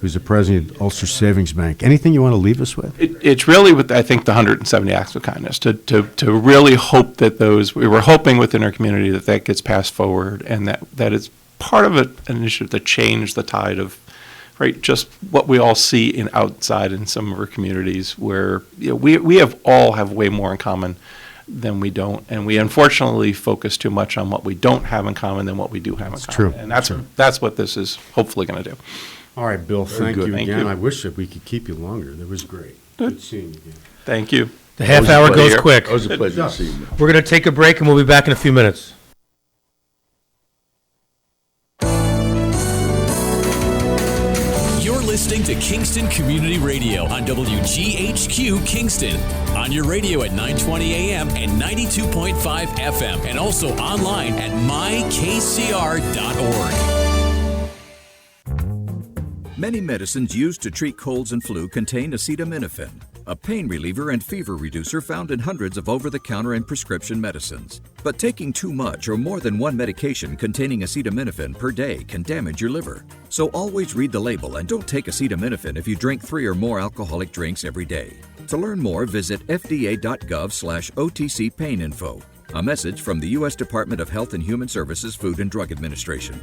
who's the president of Ulster Savings Bank. Anything you want to leave us with? It's really with, I think, the 170 acts of kindness to really hope that we were hoping within our community that gets passed forward, and that it's part of an initiative to change the tide of just what we all see outside in some of our communities, where we all have way more in common than we don't, and we unfortunately focus too much on what we don't have in common than what we do have in common. True. And that's what this is hopefully going to do. All right, Bill, thank you Thank again. you. I wish that we could keep you longer. That was great. Good seeing you again. Thank you. The half hour goes quick. It was a pleasure to see you. We're going to take a break, and we'll be back in a few minutes. Listening to Kingston Community Radio on WGHQ Kingston, on your radio at 920 AM and 92.5 FM, and also online at mykcr.org. Many medicines used to treat colds and flu contain acetaminophen, a pain reliever and fever reducer found in hundreds of over-the-counter and prescription medicines. But taking too much or more than one medication containing acetaminophen per day can damage your liver. So always read the label and don't take acetaminophen if you drink 3 or more alcoholic drinks every day. To learn more, visit fda.gov/OTC pain info. A message from the U.S. Department of Health and Human Services Food and Drug Administration.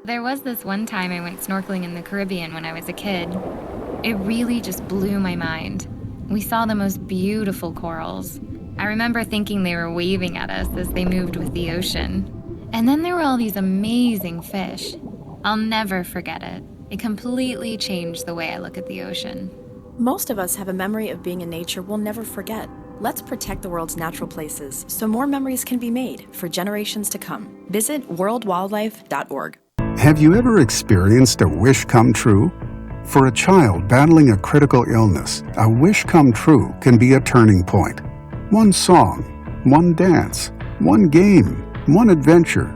There was this one time I went snorkeling in the Caribbean when I was a kid. It really just blew my mind. We saw the most beautiful corals. I remember thinking they were waving at us as they moved with the ocean. And then there were all these amazing fish. I'll never forget it. It completely changed the way I look at the ocean. Most of us have a memory of being in nature we'll never forget. Let's protect the world's natural places so more memories can be made for generations to come. Visit worldwildlife.org. Have you ever experienced a wish come true? For a child battling a critical illness, a wish come true can be a turning point. One song, one dance, one game, one adventure,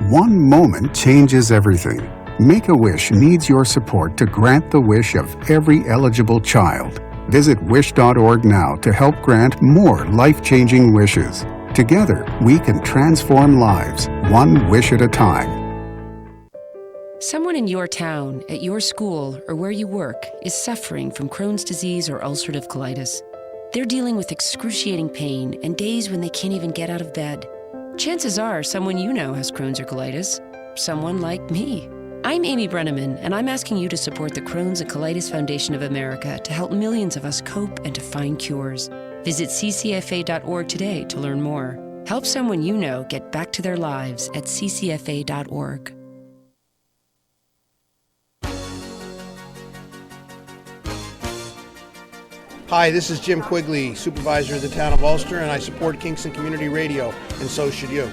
one moment changes everything. Make-A-Wish needs your support to grant the wish of every eligible child. Visit wish.org now to help grant more life-changing wishes. Together, we can transform lives, one wish at a time. Someone in your town, at your school, or where you work is suffering from Crohn's disease or ulcerative colitis. They're dealing with excruciating pain and days when they can't even get out of bed. Chances are someone you know has Crohn's or colitis. Someone like me. I'm Amy Brenneman, and I'm asking you to support the Crohn's and Colitis Foundation of America to help millions of us cope and to find cures. Visit ccfa.org today to learn more. Help someone you know get back to their lives at ccfa.org. Hi, this is Jim Quigley, Supervisor of the Town of Ulster, and I support Kingston Community Radio, and so should you.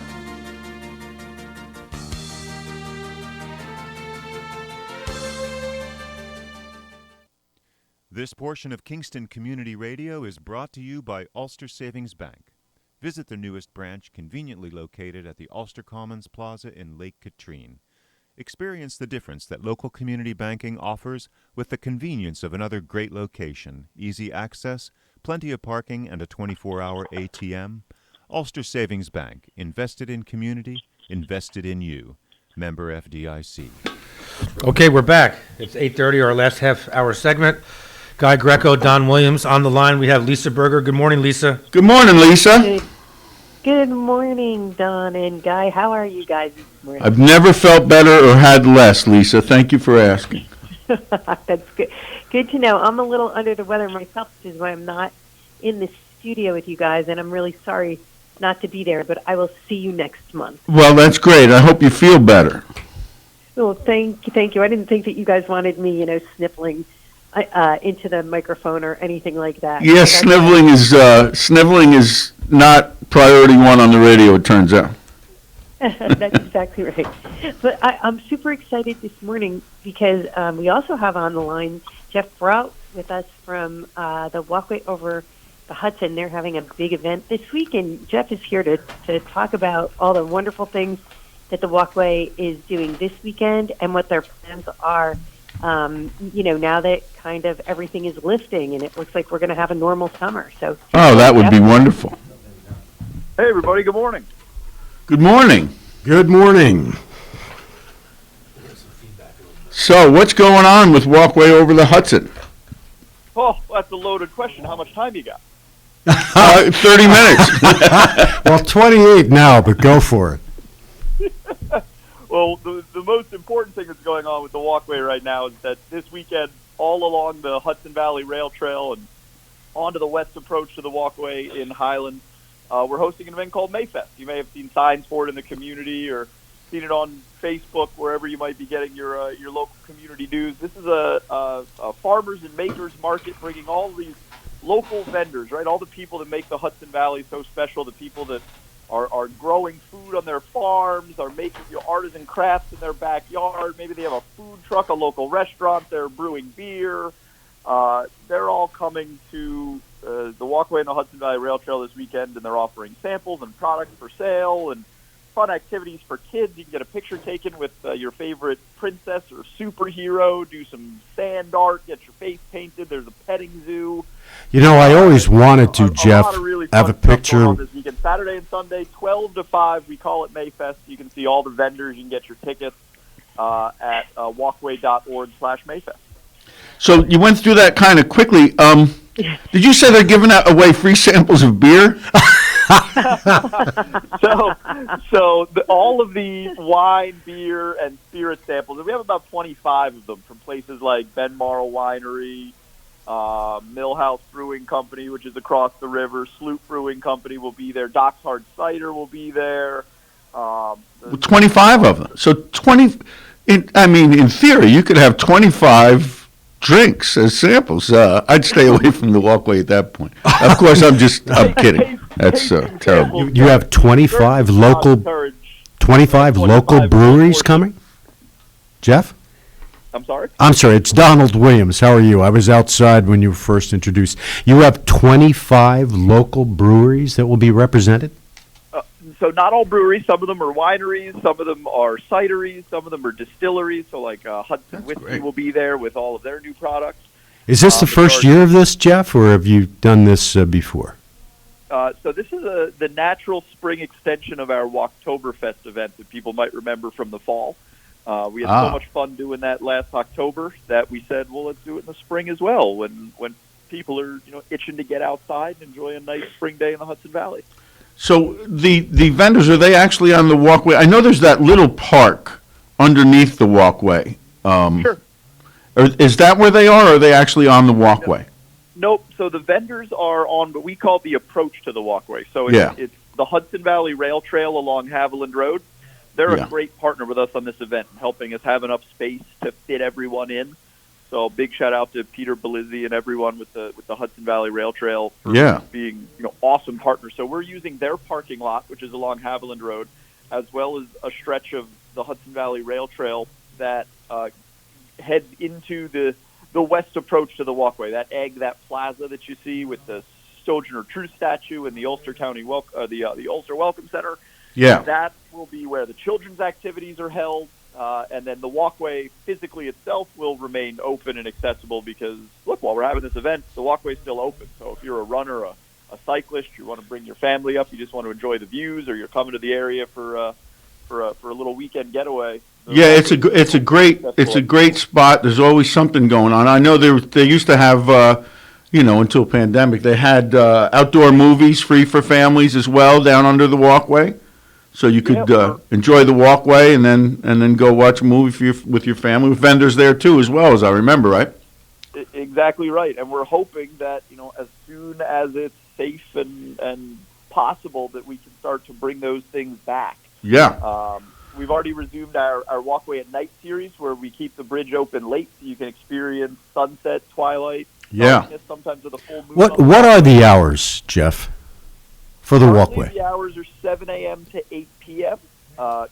This portion of Kingston Community Radio is brought to you by Ulster Savings Bank. Visit their newest branch, conveniently located at the Ulster Commons Plaza in Lake Katrine. Experience the difference that local community banking offers with the convenience of another great location, easy access, plenty of parking, and a 24-hour ATM. Ulster Savings Bank, invested in community, invested in you. Member FDIC. Okay, we're back. It's 8:30, our last half-hour segment. Guy Greco, Don Williams. On the line, we have Lisa Berger. Good morning, Lisa. Good morning, Lisa. Good morning, Don and Guy. How are you guys this morning? I've never felt better or had less, Lisa. Thank you for asking. That's good. Good to know. I'm a little under the weather myself, which is why I'm not in the studio with you guys, and I'm really sorry not to be there, but I will see you next month. Well, that's great. I hope you feel better. Well, thank you. I didn't think that you guys wanted me, sniffling into the microphone or anything like that. Yes, sniveling is not priority one on the radio, it turns out. That's exactly right. But I'm super excited this morning because we also have on the line Geoff Brault with us from the Walkway over the Hudson. They're having a big event this week, and Geoff is here to talk about all the wonderful things that the Walkway is doing this weekend and what their plans are, now that kind of everything is lifting and it looks like we're going to have a normal summer. So, that would be wonderful. Hey, everybody. Good morning. Good morning. Good morning. So, what's going on with Walkway over the Hudson? Oh, that's a loaded question. How much time you got? 30 minutes. Well, 28 now, but go for it. Well, the most important thing that's going on with the Walkway right now is that this weekend, all along the Hudson Valley Rail Trail and onto the west approach to the Walkway in Highland, we're hosting an event called Mayfest. You may have seen signs for it in the community or seen it on Facebook, wherever you might be getting your local community news. This is a farmers and makers market, bringing all these local vendors, right? All the people that make the Hudson Valley so special, the people that are growing food on their farms, are making artisan crafts in their backyard. Maybe they have a food truck, a local restaurant, they're brewing beer. They're all coming to the Walkway and the Hudson Valley Rail Trail this weekend, and they're offering samples and products for sale and fun activities for kids. You can get a picture taken with your favorite princess or superhero, do some sand art, get your face painted. There's a petting zoo. I always wanted to, Geoff, really have a picture. This weekend, Saturday and Sunday, 12 to 5. We call it Mayfest. You can see all the vendors. You can get your tickets at walkway.org/Mayfest. So you went through that kind of quickly. Did you say they're giving away free samples of beer? All of the wine, beer, and spirit samples, and we have about 25 of them from places like Ben Marl Winery, Millhouse Brewing Company, which is across the river, Sloop Brewing Company will be there, Doc's Hard Cider will be there. 25 of them. So 20, in theory, you could have 25 drinks as samples. I'd stay away from the Walkway at that point. Of course, I'm kidding. That's terrible. You have 25 local breweries coming? Geoff? I'm sorry? I'm sorry, it's Donald Williams. How are you? I was outside when you were first introduced. You have 25 local breweries that will be represented? So not all breweries. Some of them are wineries. Some of them are cideries. Some of them are distilleries. So like Hudson Whiskey will be there with all of their new products. Is this the first year of this, Geoff, or have you done this before? So this is the natural spring extension of our Walktoberfest event that people might remember from the fall. We had so much fun doing that last October that we said, well, let's do it in the spring as well, when people are itching to get outside and enjoy a nice spring day in the Hudson Valley. So the vendors, are they actually on the Walkway? I know there's that little park underneath the Walkway. Sure. Is that where they are, or are they actually on the Walkway? Nope. So the vendors are on what we call the approach to the Walkway. So it's the Hudson Valley Rail Trail along Haviland Road. They're a great partner with us on this event, helping us have enough space to fit everyone in. So big shout out to Peter Belizzi and everyone with the Hudson Valley Rail Trail for being awesome partners. So we're using their parking lot, which is along Haviland Road, as well as a stretch of the Hudson Valley Rail Trail that heads into the west approach to the Walkway. That plaza that you see with the Sojourner Truth statue and the Ulster County the Ulster Welcome Center. Yeah, that will be where the children's activities are held. And then the Walkway physically itself will remain open and accessible because, look, while we're having this event, the Walkway's still open. So if you're a runner, a cyclist, you want to bring your family up, you just want to enjoy the views, or you're coming to the area for a little weekend getaway. Yeah, it's a great spot. There's always something going on. I know they used to have until pandemic. They had outdoor movies free for families as well down under the walkway. So you could enjoy the walkway and then go watch a movie with your family, with vendors there too, as well, as I remember, right? Exactly right. And we're hoping that, as soon as it's safe and possible, that we can start to bring those things back. Yeah. We've already resumed our Walkway at Night series, where we keep the bridge open late so you can experience sunset, twilight, darkness, sometimes with a full moon. What are the hours, Geoff, for the walkway? The hours are 7 a.m. to 8 p.m.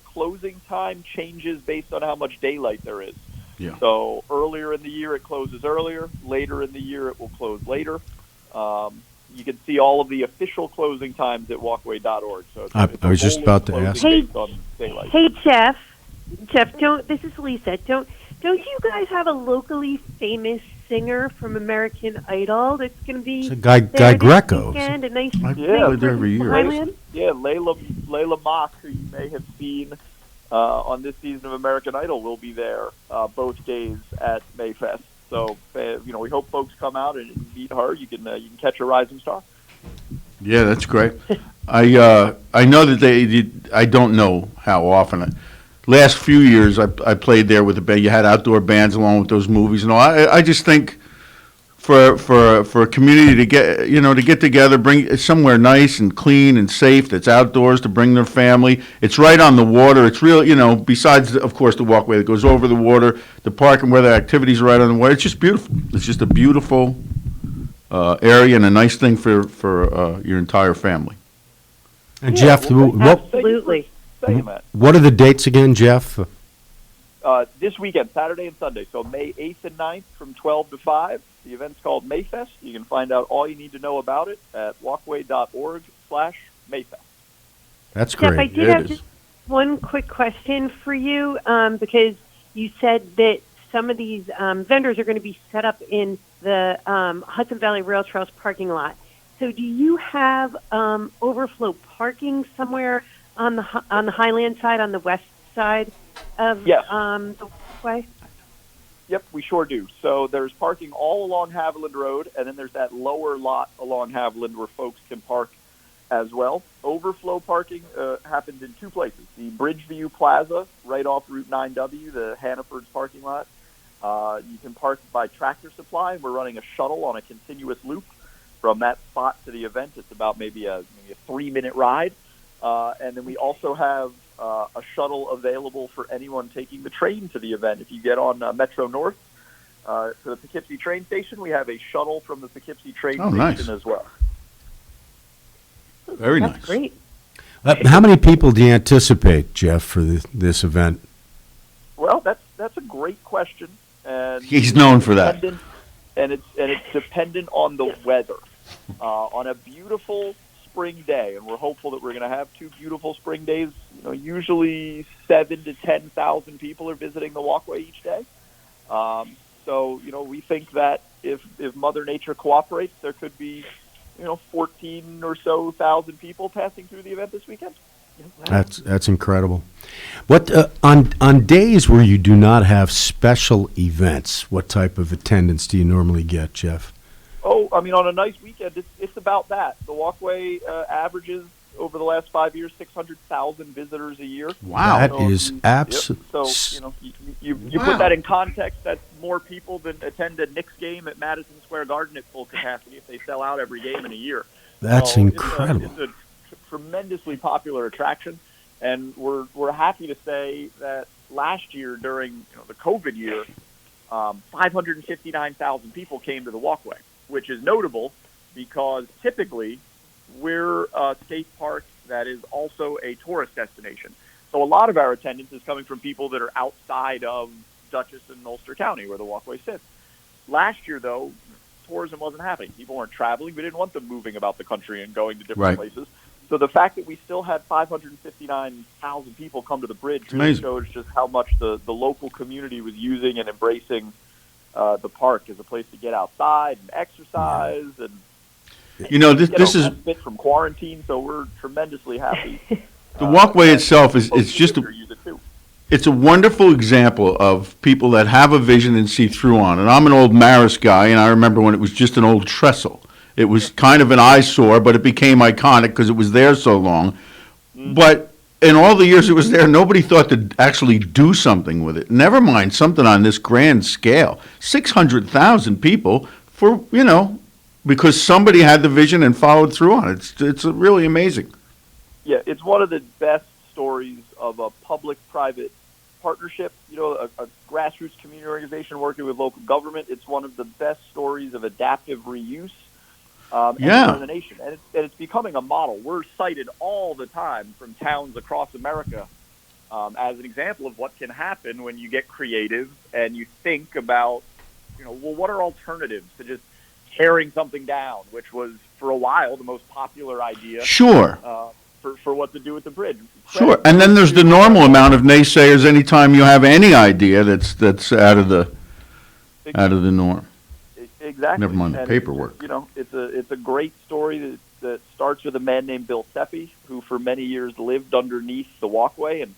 Closing time changes based on how much daylight there is. Yeah. So earlier in the year it closes earlier. Later in the year it will close later. You can see all of the official closing times at walkway.org. So I was just about to ask. Hey, Geoff. This is Lisa. Don't you guys have a locally famous singer from American Idol that's going to be it's a guy Greco. Weekend, a nice played there every year. Yeah, Layla Mock, who you may have seen on this season of American Idol, will be there both days at Mayfest. So we hope folks come out and meet her. You can catch a rising star. Yeah, that's great. I know that I don't know how often. Last few years, I played there with a band. You had outdoor bands along with those movies and all. I just think for a community to get together, bring it somewhere nice and clean and safe that's outdoors, to bring their family. It's right on the water. It's real, besides, of course, the walkway that goes over the water, the park and where the activities are right on the water. It's just beautiful. It's just a beautiful area and a nice thing for your entire family. And Geoff, absolutely. What are the dates again, Geoff? This weekend, Saturday and Sunday. So May 8th and 9th from 12 to 5. The event's called Mayfest. You can find out all you need to know about it at walkway.org/Mayfest. That's great. Geoff, I did have just one quick question for you, because you said that some of these vendors are going to be set up in the Hudson Valley Rail Trails parking lot. So do you have overflow parking somewhere on the Highland side, on the west side of the walkway? Yep, we sure do. So there's parking all along Haviland Road, and then there's that lower lot along Haviland where folks can park as well. Overflow parking happens in two places. The Bridgeview Plaza, right off Route 9W, the Hannaford's parking lot. You can park by Tractor Supply. We're running a shuttle on a continuous loop from that spot to the event. It's about maybe a 3-minute ride. And then we also have a shuttle available for anyone taking the train to the event. If you get on Metro North to the Poughkeepsie train station, we have a shuttle from the Poughkeepsie train station as well. Very That's nice. Great. How many people do you anticipate, Geoff, for this event? Well, that's a great question. And he's known for that. And it's dependent on the weather. On a beautiful spring day, and we're hopeful that we're going to have 2 beautiful spring days. Usually 7,000 to 10,000 people are visiting the walkway each day. So we think that if Mother Nature cooperates, there could be 14 or so thousand people passing through the event this weekend. That's incredible. What on days where you do not have special events, what type of attendance do you normally get, Geoff? Oh, on a nice weekend, it's about that. The walkway averages over the last 5 years 600,000 visitors a year. Wow, that is absolutely. So you put that in context. That's more people than attend a Knicks game at Madison Square Garden at full capacity if they sell out every game in a year. That's incredible. It's a tremendously popular attraction, and we're happy to say that last year during the COVID year, 559,000 people came to the walkway, which is notable because typically we're a state park that is also a tourist destination. So a lot of our attendance is coming from people that are outside of Dutchess and Ulster County, where the walkway sits. Last year, though, tourism wasn't happening. People weren't traveling. We didn't want them moving about the country and going to different places. So the fact that we still had 559,000 people come to the bridge really shows just how much the local community was using and embracing the park as a place to get outside and exercise and this is fit from quarantine. So we're tremendously happy. The walkway itself is just It's a wonderful example of people that have a vision and see through on it. I'm an old Maris guy, and I remember when it was just an old trestle. It was kind of an eyesore, but it became iconic because it was there so long. But in all the years it was there, nobody thought to actually do something with it. Never mind something on this grand scale. 600,000 people for, because somebody had the vision and followed through on it. It's really amazing. Yeah, it's one of the best stories of a public-private partnership, a grassroots community organization working with local government. It's one of the best stories of adaptive reuse anywhere in the nation. And it's becoming a model. We're cited all the time from towns across America as an example of what can happen when you get creative and you think about, what are alternatives to just tearing something down, which was, for a while, the most popular idea. Sure. For what to do with the bridge. Sure, and then there's the normal amount of naysayers anytime you have any idea that's out of the norm. Exactly. Never mind the paperwork. It's a great story that starts with a man named Bill Seppi, who for many years lived underneath the walkway. And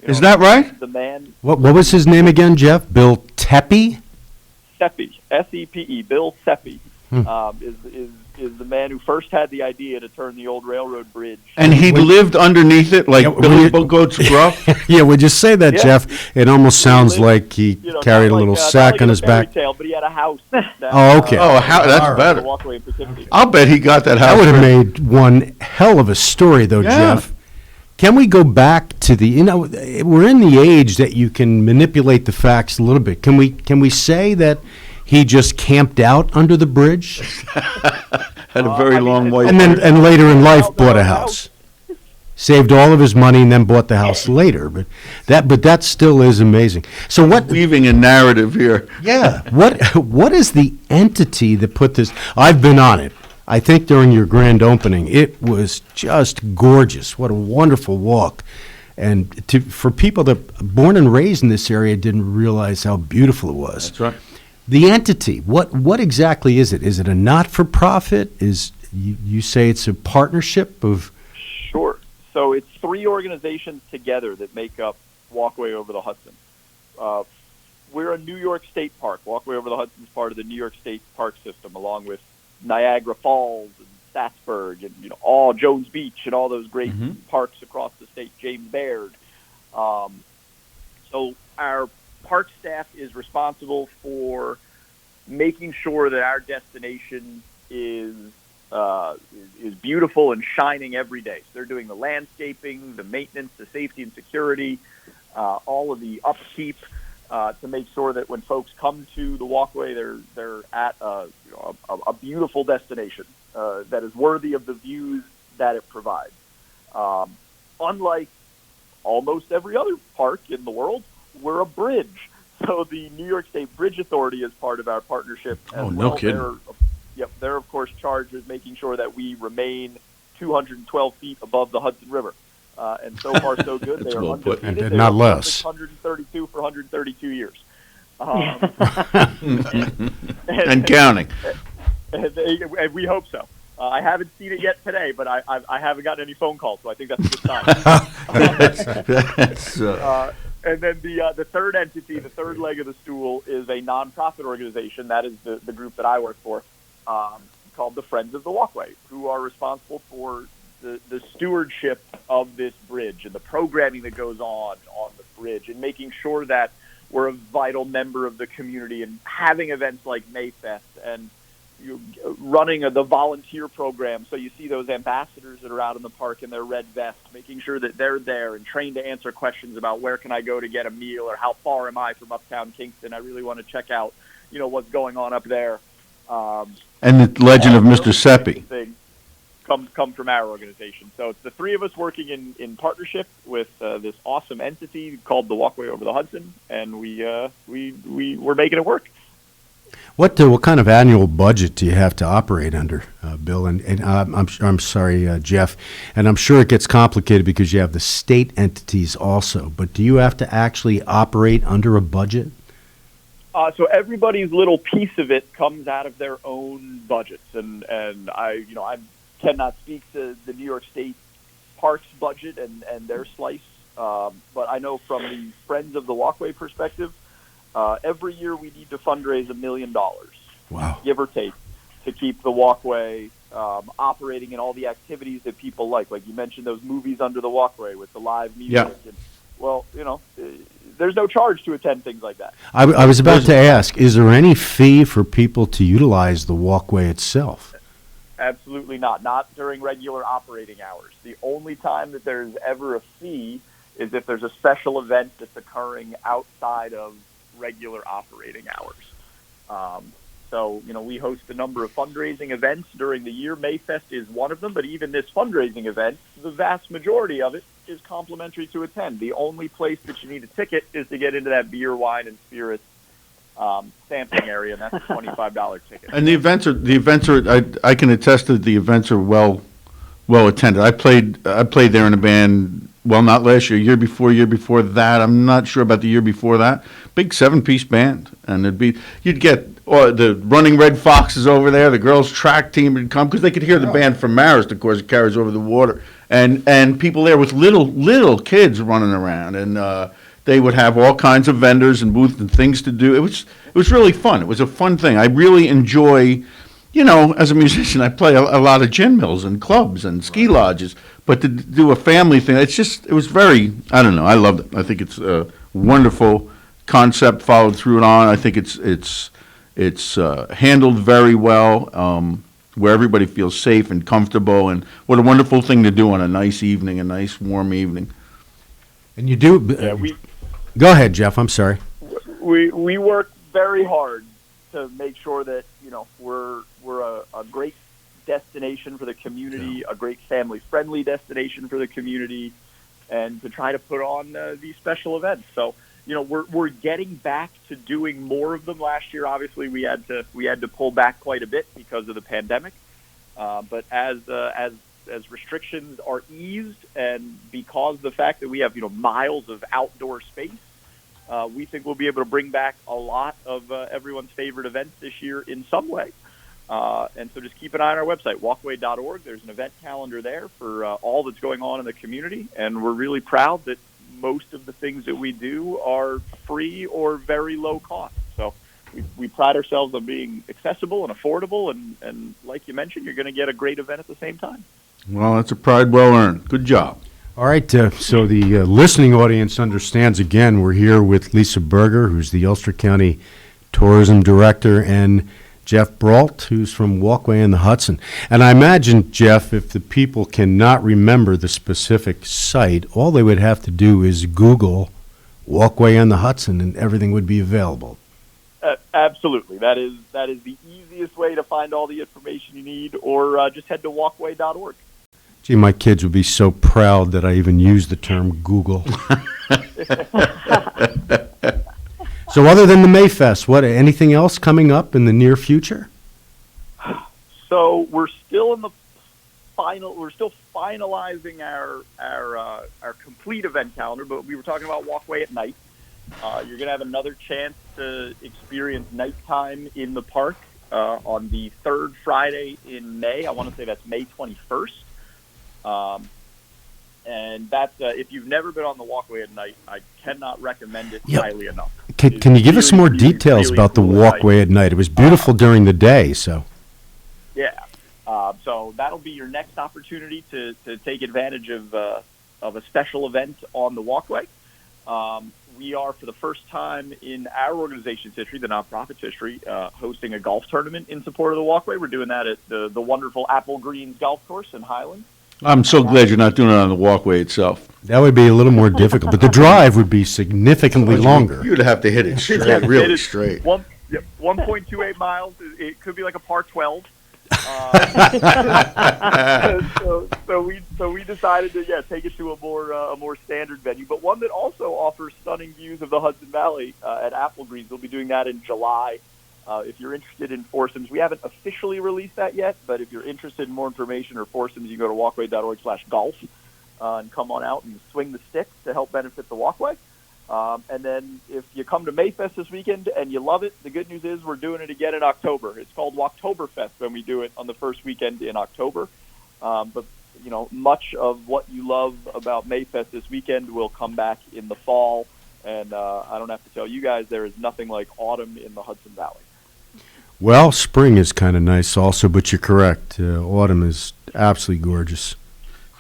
is that right? The man. What was his name again, Geoff? Bill Seppi? Seppi, S-E-P-E. Bill Seppi is the man who first had the idea to turn the old railroad bridge. And he lived underneath it like Billy Goat's Gruff? Yeah, would you say that, Geoff? It almost sounds like he carried a little sack on his back. Tale, but he had a house. Oh, okay. That's better. I'll bet he got that house. That would have made one hell of a story, though, Geoff. Can we go back to we're in the age that you can manipulate the facts a little bit. Can we say that he just camped out under the bridge? Had a very long way. And later in life bought a house. Saved all of his money and then bought the house later. But that still is amazing. So what? Weaving a narrative here. Yeah. What is the entity that put this? I've been on it. I think during your grand opening, it was just gorgeous. What a wonderful walk. And for people that born and raised in this area didn't realize how beautiful it was. That's right. The entity, what exactly is it? Is it a not-for-profit? You say it's a partnership of? Sure. So it's three organizations together that make up Walkway over the Hudson. We're a New York State park. Walkway over the Hudson is part of the New York State park system, along with Niagara Falls and Statsburg and all Jones Beach and all those great parks across the state. James Baird. So our park staff is responsible for making sure that our destination is beautiful and shining every day. So they're doing the landscaping, the maintenance, the safety and security, all of the upkeep to make sure that when folks come to the walkway, they're at a beautiful destination that is worthy of the views that it provides. Unlike almost every other park in the world, we're a bridge. So the New York State Bridge Authority is part of our partnership. No kidding. They're of course charged with making sure that we remain 212 feet above the Hudson River. And so far so good. They are well put. undefeated. And not less. 132 for 132 years. And counting. And we hope so. I haven't seen it yet today, but I haven't gotten any phone calls, so I think that's a good sign. And then the third entity, the third leg of the stool, is a nonprofit organization. That is the group that I work for, called the Friends of the Walkway, who are responsible for the stewardship of this bridge and the programming that goes on the bridge and making sure that we're a vital member of the community and having events like Mayfest and running the volunteer program. So you see those ambassadors that are out in the park in their red vests, making sure that they're there and trained to answer questions about where can I go to get a meal or how far am I from uptown Kingston. I really want to check out, what's going on up there. And the legend of Mr. Seppi. Come from our organization. So it's the three of us working in partnership with this awesome entity called the Walkway over the Hudson, and we're making it work. What kind of annual budget do you have to operate under, Bill? And I'm sorry, Geoff. And I'm sure it gets complicated because you have the state entities also. But do you have to actually operate under a budget? So everybody's little piece of it comes out of their own budgets, and I cannot speak to the New York State Parks budget and their slice but I know from the Friends of the Walkway perspective, every year we need to fundraise $1 million, wow, give or take, to keep the walkway operating in all the activities that people like. Like you mentioned, those movies under the walkway with the live music. Yeah. And, well, there's no charge to attend things like that. I was about to ask, is there any fee for people to utilize the walkway itself? Absolutely not. Not during regular operating hours. The only time that there's ever a fee is if there's a special event that's occurring outside of regular operating hours. So, we host a number of fundraising events during the year. Mayfest is one of them, but even this fundraising event, the vast majority of it is complimentary to attend. The only place that you need a ticket is to get into that beer, wine, and spirits sampling area, and that's a $25 ticket. And the events are. I can attest that the events are well attended. I played there in a band. Well, not last year, year before that. I'm not sure about the year before that. Big 7-piece band, and you'd get the Running Red Foxes over there. The girls' track team would come because they could hear the band from Marist, of course, it carries over the water, and people there with little kids running around, and they would have all kinds of vendors and booths and things to do. It was really fun. It was a fun thing. I really enjoy. As a musician, I play a lot of gin mills and clubs and ski lodges, but to do a family thing, it was very, I don't know, I loved it. I think it's a wonderful concept, followed through on. I think it's handled very well, where everybody feels safe and comfortable, and what a wonderful thing to do on a nice evening, a nice warm evening. And you do, go ahead, Geoff, I'm sorry. We work very hard to make sure that we're a great destination for the community, a great family-friendly destination for the community, and to try to put on these special events. So, we're getting back to doing more of them. Last year, obviously, we had to pull back quite a bit because of the pandemic. But as restrictions are eased, and because of the fact that we have miles of outdoor space, we think we'll be able to bring back a lot of everyone's favorite events this year in some way. And so just keep an eye on our website, walkway.org. There's an event calendar there for all that's going on in the community. And we're really proud that most of the things that we do are free or very low cost. So we pride ourselves on being accessible and affordable. And like you mentioned, you're going to get a great event at the same time. Well, that's a pride well earned. Good job. All right, so the listening audience understands, again, we're here with Lisa Berger, who's the Ulster County Tourism Director, and Geoff Brault, who's from Walkway in the Hudson. And I imagine, Geoff, if the people cannot remember the specific site, all they would have to do is Google Walkway on the Hudson, and everything would be available. Absolutely. That is the easiest way to find all the information you need, or just head to walkway.org. Gee, my kids would be so proud that I even used the term Google. So other than the Mayfest, anything else coming up in the near future? So we're still finalizing our complete event calendar, but we were talking about Walkway at night. You're going to have another chance to experience nighttime in the park on the third Friday in May. I want to say that's May 21st. And that's, if you've never been on the Walkway at night, I cannot recommend it highly enough. Can you give us some more details about the Walkway at night? It was beautiful during the day, so. Yeah. So that'll be your next opportunity to take advantage of a special event on the Walkway. We are, for the first time in our organization's history, the nonprofit's history, hosting a golf tournament in support of the Walkway. We're doing that at the wonderful Apple Greens Golf Course in Highland. I'm so glad you're not doing it on the Walkway itself. That would be a little more difficult, but the drive would be significantly longer. You'd have to hit it straight, really straight. 1.28 miles. It could be like a par 12. So we decided to take it to a more standard venue, but one that also offers stunning views of the Hudson Valley at Apple Greens. We'll be doing that in July. If you're interested in foursomes, we haven't officially released that yet, but if you're interested in more information or foursomes, you go to walkway.org/golf and come on out and swing the stick to help benefit the Walkway. And then if you come to Mayfest this weekend and you love it, the good news is we're doing it again in October. It's called Walktoberfest when we do it on the first weekend in October. But much of what you love about Mayfest this weekend will come back in the fall. And I don't have to tell you guys, there is nothing like autumn in the Hudson Valley. Well, spring is kind of nice also, but you're correct. Autumn is absolutely gorgeous.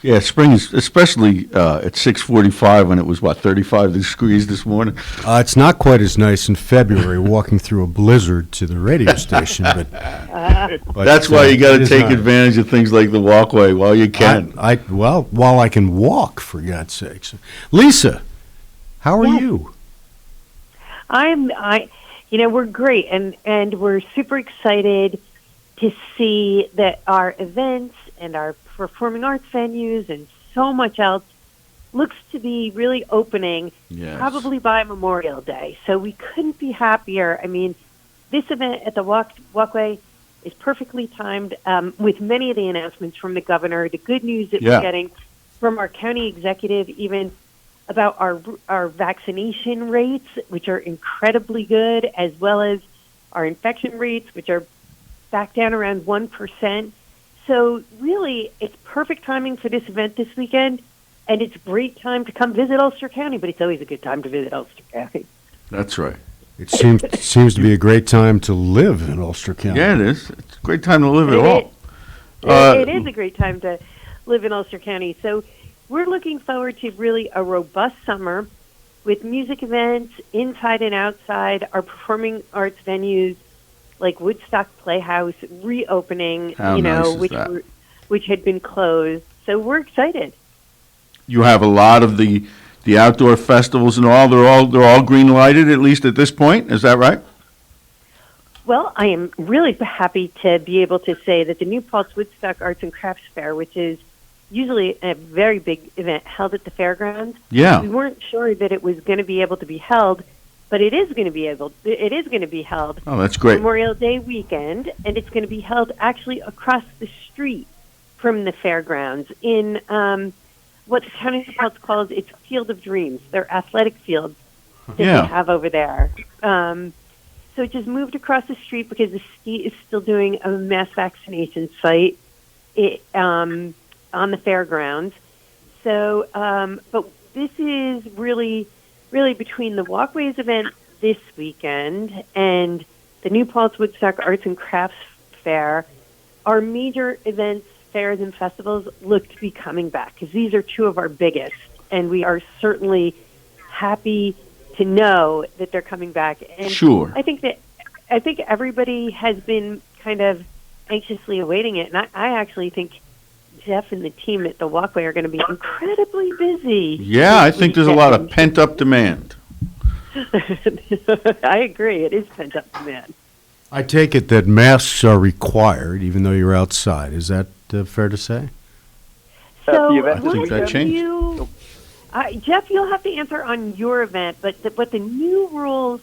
Yeah, spring is, especially at 6:45 when it was, 35 degrees this morning? It's not quite as nice in February walking through a blizzard to the radio station, but that's why you got to take advantage of things like the Walkway while you can. While I can walk, for God's sakes. Lisa, how are you? We're great, and we're super excited to see that our events and our performing arts venues and so much else looks to be really opening probably by Memorial Day. So we couldn't be happier. I mean, this event at the Walkway is perfectly timed with many of the announcements from the governor, the good news that we're getting from our county executive, even about our vaccination rates, which are incredibly good, as well as our infection rates, which are back down around 1%. So really, it's perfect timing for this event this weekend, and it's a great time to come visit Ulster County, but it's always a good time to visit Ulster County. That's right. It seems to be a great time to live in Ulster County. Yeah, it is. It's a great time to live at all. It is a great time to live in Ulster County. So we're looking forward to really a robust summer with music events inside and outside, our performing arts venues like Woodstock Playhouse reopening, which had been closed. So we're excited. You have a lot of the outdoor festivals and all. They're all green lighted, at least at this point. Is that right? Well, I am really happy to be able to say that the New Paltz Woodstock Arts and Crafts Fair, which is usually a very big event held at the fairgrounds. Yeah. We weren't sure that it was going to be able to be held, but it is going to be held. Oh, that's great. Memorial Day weekend, and it's going to be held actually across the street from the fairgrounds in what the county of Paltz calls its Field of Dreams, their athletic field that they have over there. So it just moved across the street because the state is still doing a mass vaccination site on the fairgrounds. So, but this is really between the Walkways event this weekend and the New Paltz Woodstock Arts and Crafts Fair, our major events, fairs, and festivals look to be coming back because these are two of our biggest, and we are certainly happy to know that they're coming back. And sure. I think everybody has been kind of anxiously awaiting it, and I actually think Geoff and the team at the Walkway are going to be incredibly busy. Yeah, I think there's a lot of pent-up demand. I agree. It is pent-up demand. I take it that masks are required, even though you're outside. Is that fair to say? So, I think that changed. Geoff, you'll have to answer on your event, but what the new rules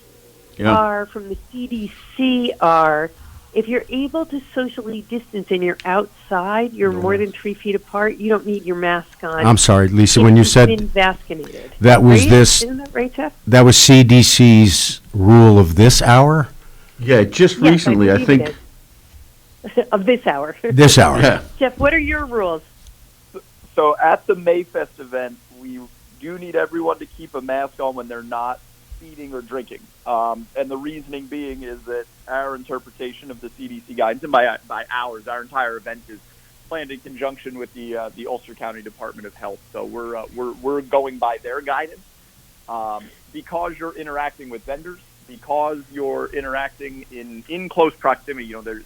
are from the CDC are, if you're able to socially distance and you're outside, you're more than 3 feet apart, you don't need your mask on. I'm sorry, Lisa, when you said been vaccinated. That was right? this. Isn't that right, Geoff? That was CDC's rule of this hour? Yeah, just recently, I think. Of this hour. This hour. Yeah. Jeff, what are your rules? So at the Mayfest event, we do need everyone to keep a mask on when they're not eating or drinking. And the reasoning being is that our interpretation of the CDC guidance, and by ours, our entire event is planned in conjunction with the Ulster County Department of Health. So we're going by their guidance. Because you're interacting with vendors, because you're interacting in close proximity, there's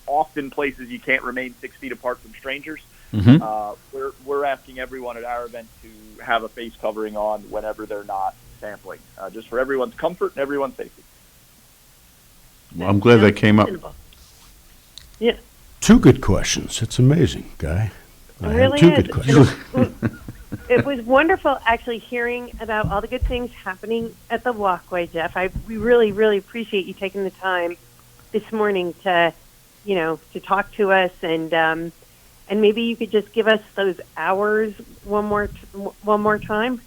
often places you can't remain 6 feet apart from strangers. Mm-hmm. We're asking everyone at our event to have a face covering on whenever they're not sampling, just for everyone's comfort and everyone's safety. Well, I'm glad that came up. Yeah. 2 good questions. It's amazing, Guy. It really two is. Good questions. It was wonderful actually hearing about all the good things happening at the Walkway, Geoff. We really, really appreciate you taking the time this morning to talk to us, and maybe you could just give us those hours one more time.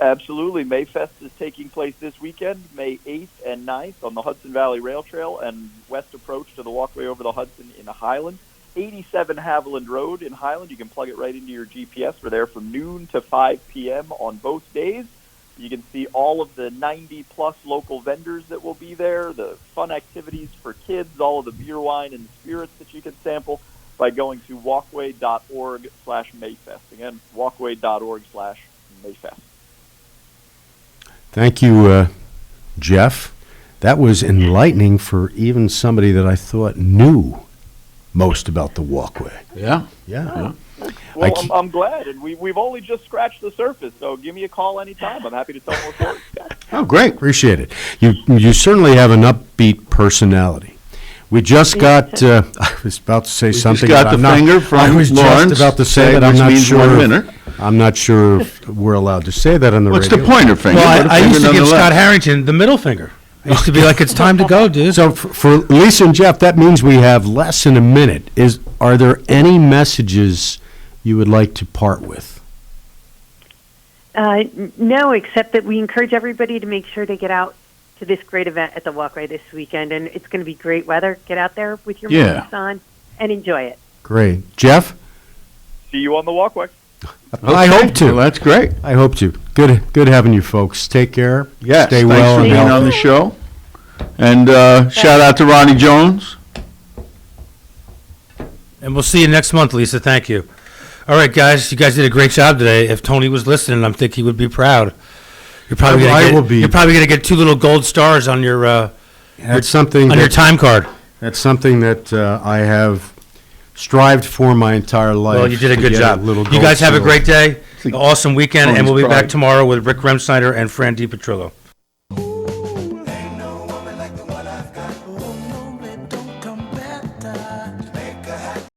Absolutely. Mayfest is taking place this weekend, May 8th and 9th on the Hudson Valley Rail Trail and west approach to the Walkway over the Hudson in Highland. 87 Haviland Road in Highland. You can plug it right into your GPS. We're there from noon to 5 p.m. on both days. You can see all of the 90-plus local vendors that will be there, the fun activities for kids, all of the beer, wine, and spirits that you can sample by going to walkway.org/Mayfest. Again, walkway.org/Mayfest. Thank you, Geoff. That was enlightening for even somebody that I thought knew most about the Walkway. Yeah. Well, I'm glad, and we've only just scratched the surface, so give me a call anytime. I'm happy to tell more stories. Oh, great. Appreciate it. You certainly have an upbeat personality. We just got, I was about to say something. Just got the finger from I was Lawrence, just about to say that. I'm not sure if we're allowed to say that on the radio. What's the pointer finger? Well, I used to give Scott Harrington the middle finger. I used to be like, it's time to go, dude. So for Lisa and Geoff, that means we have less than a minute. Are there any messages you would like to part with? No, except that we encourage everybody to make sure they get out to this great event at the Walkway this weekend, and it's going to be great weather. Get out there with your masks on and enjoy it. Great. Geoff? See you on the Walkway. I hope to. Well, that's great. I hope to. Good having you folks. Take care. Yes, Stay thanks well for and being healthy. on the show. And shout out to Ronnie Jones. And we'll see you next month, Lisa. Thank you. All right, guys. You guys did a great job today. If Tony was listening, I think he would be proud. You're probably going to get 2 little gold stars on your your time card. That's something that I have strived for my entire life. Well, you did a good job. You guys have a great day, awesome weekend, and we'll be back tomorrow with Rick Remsnyder and Fran DiPetrillo.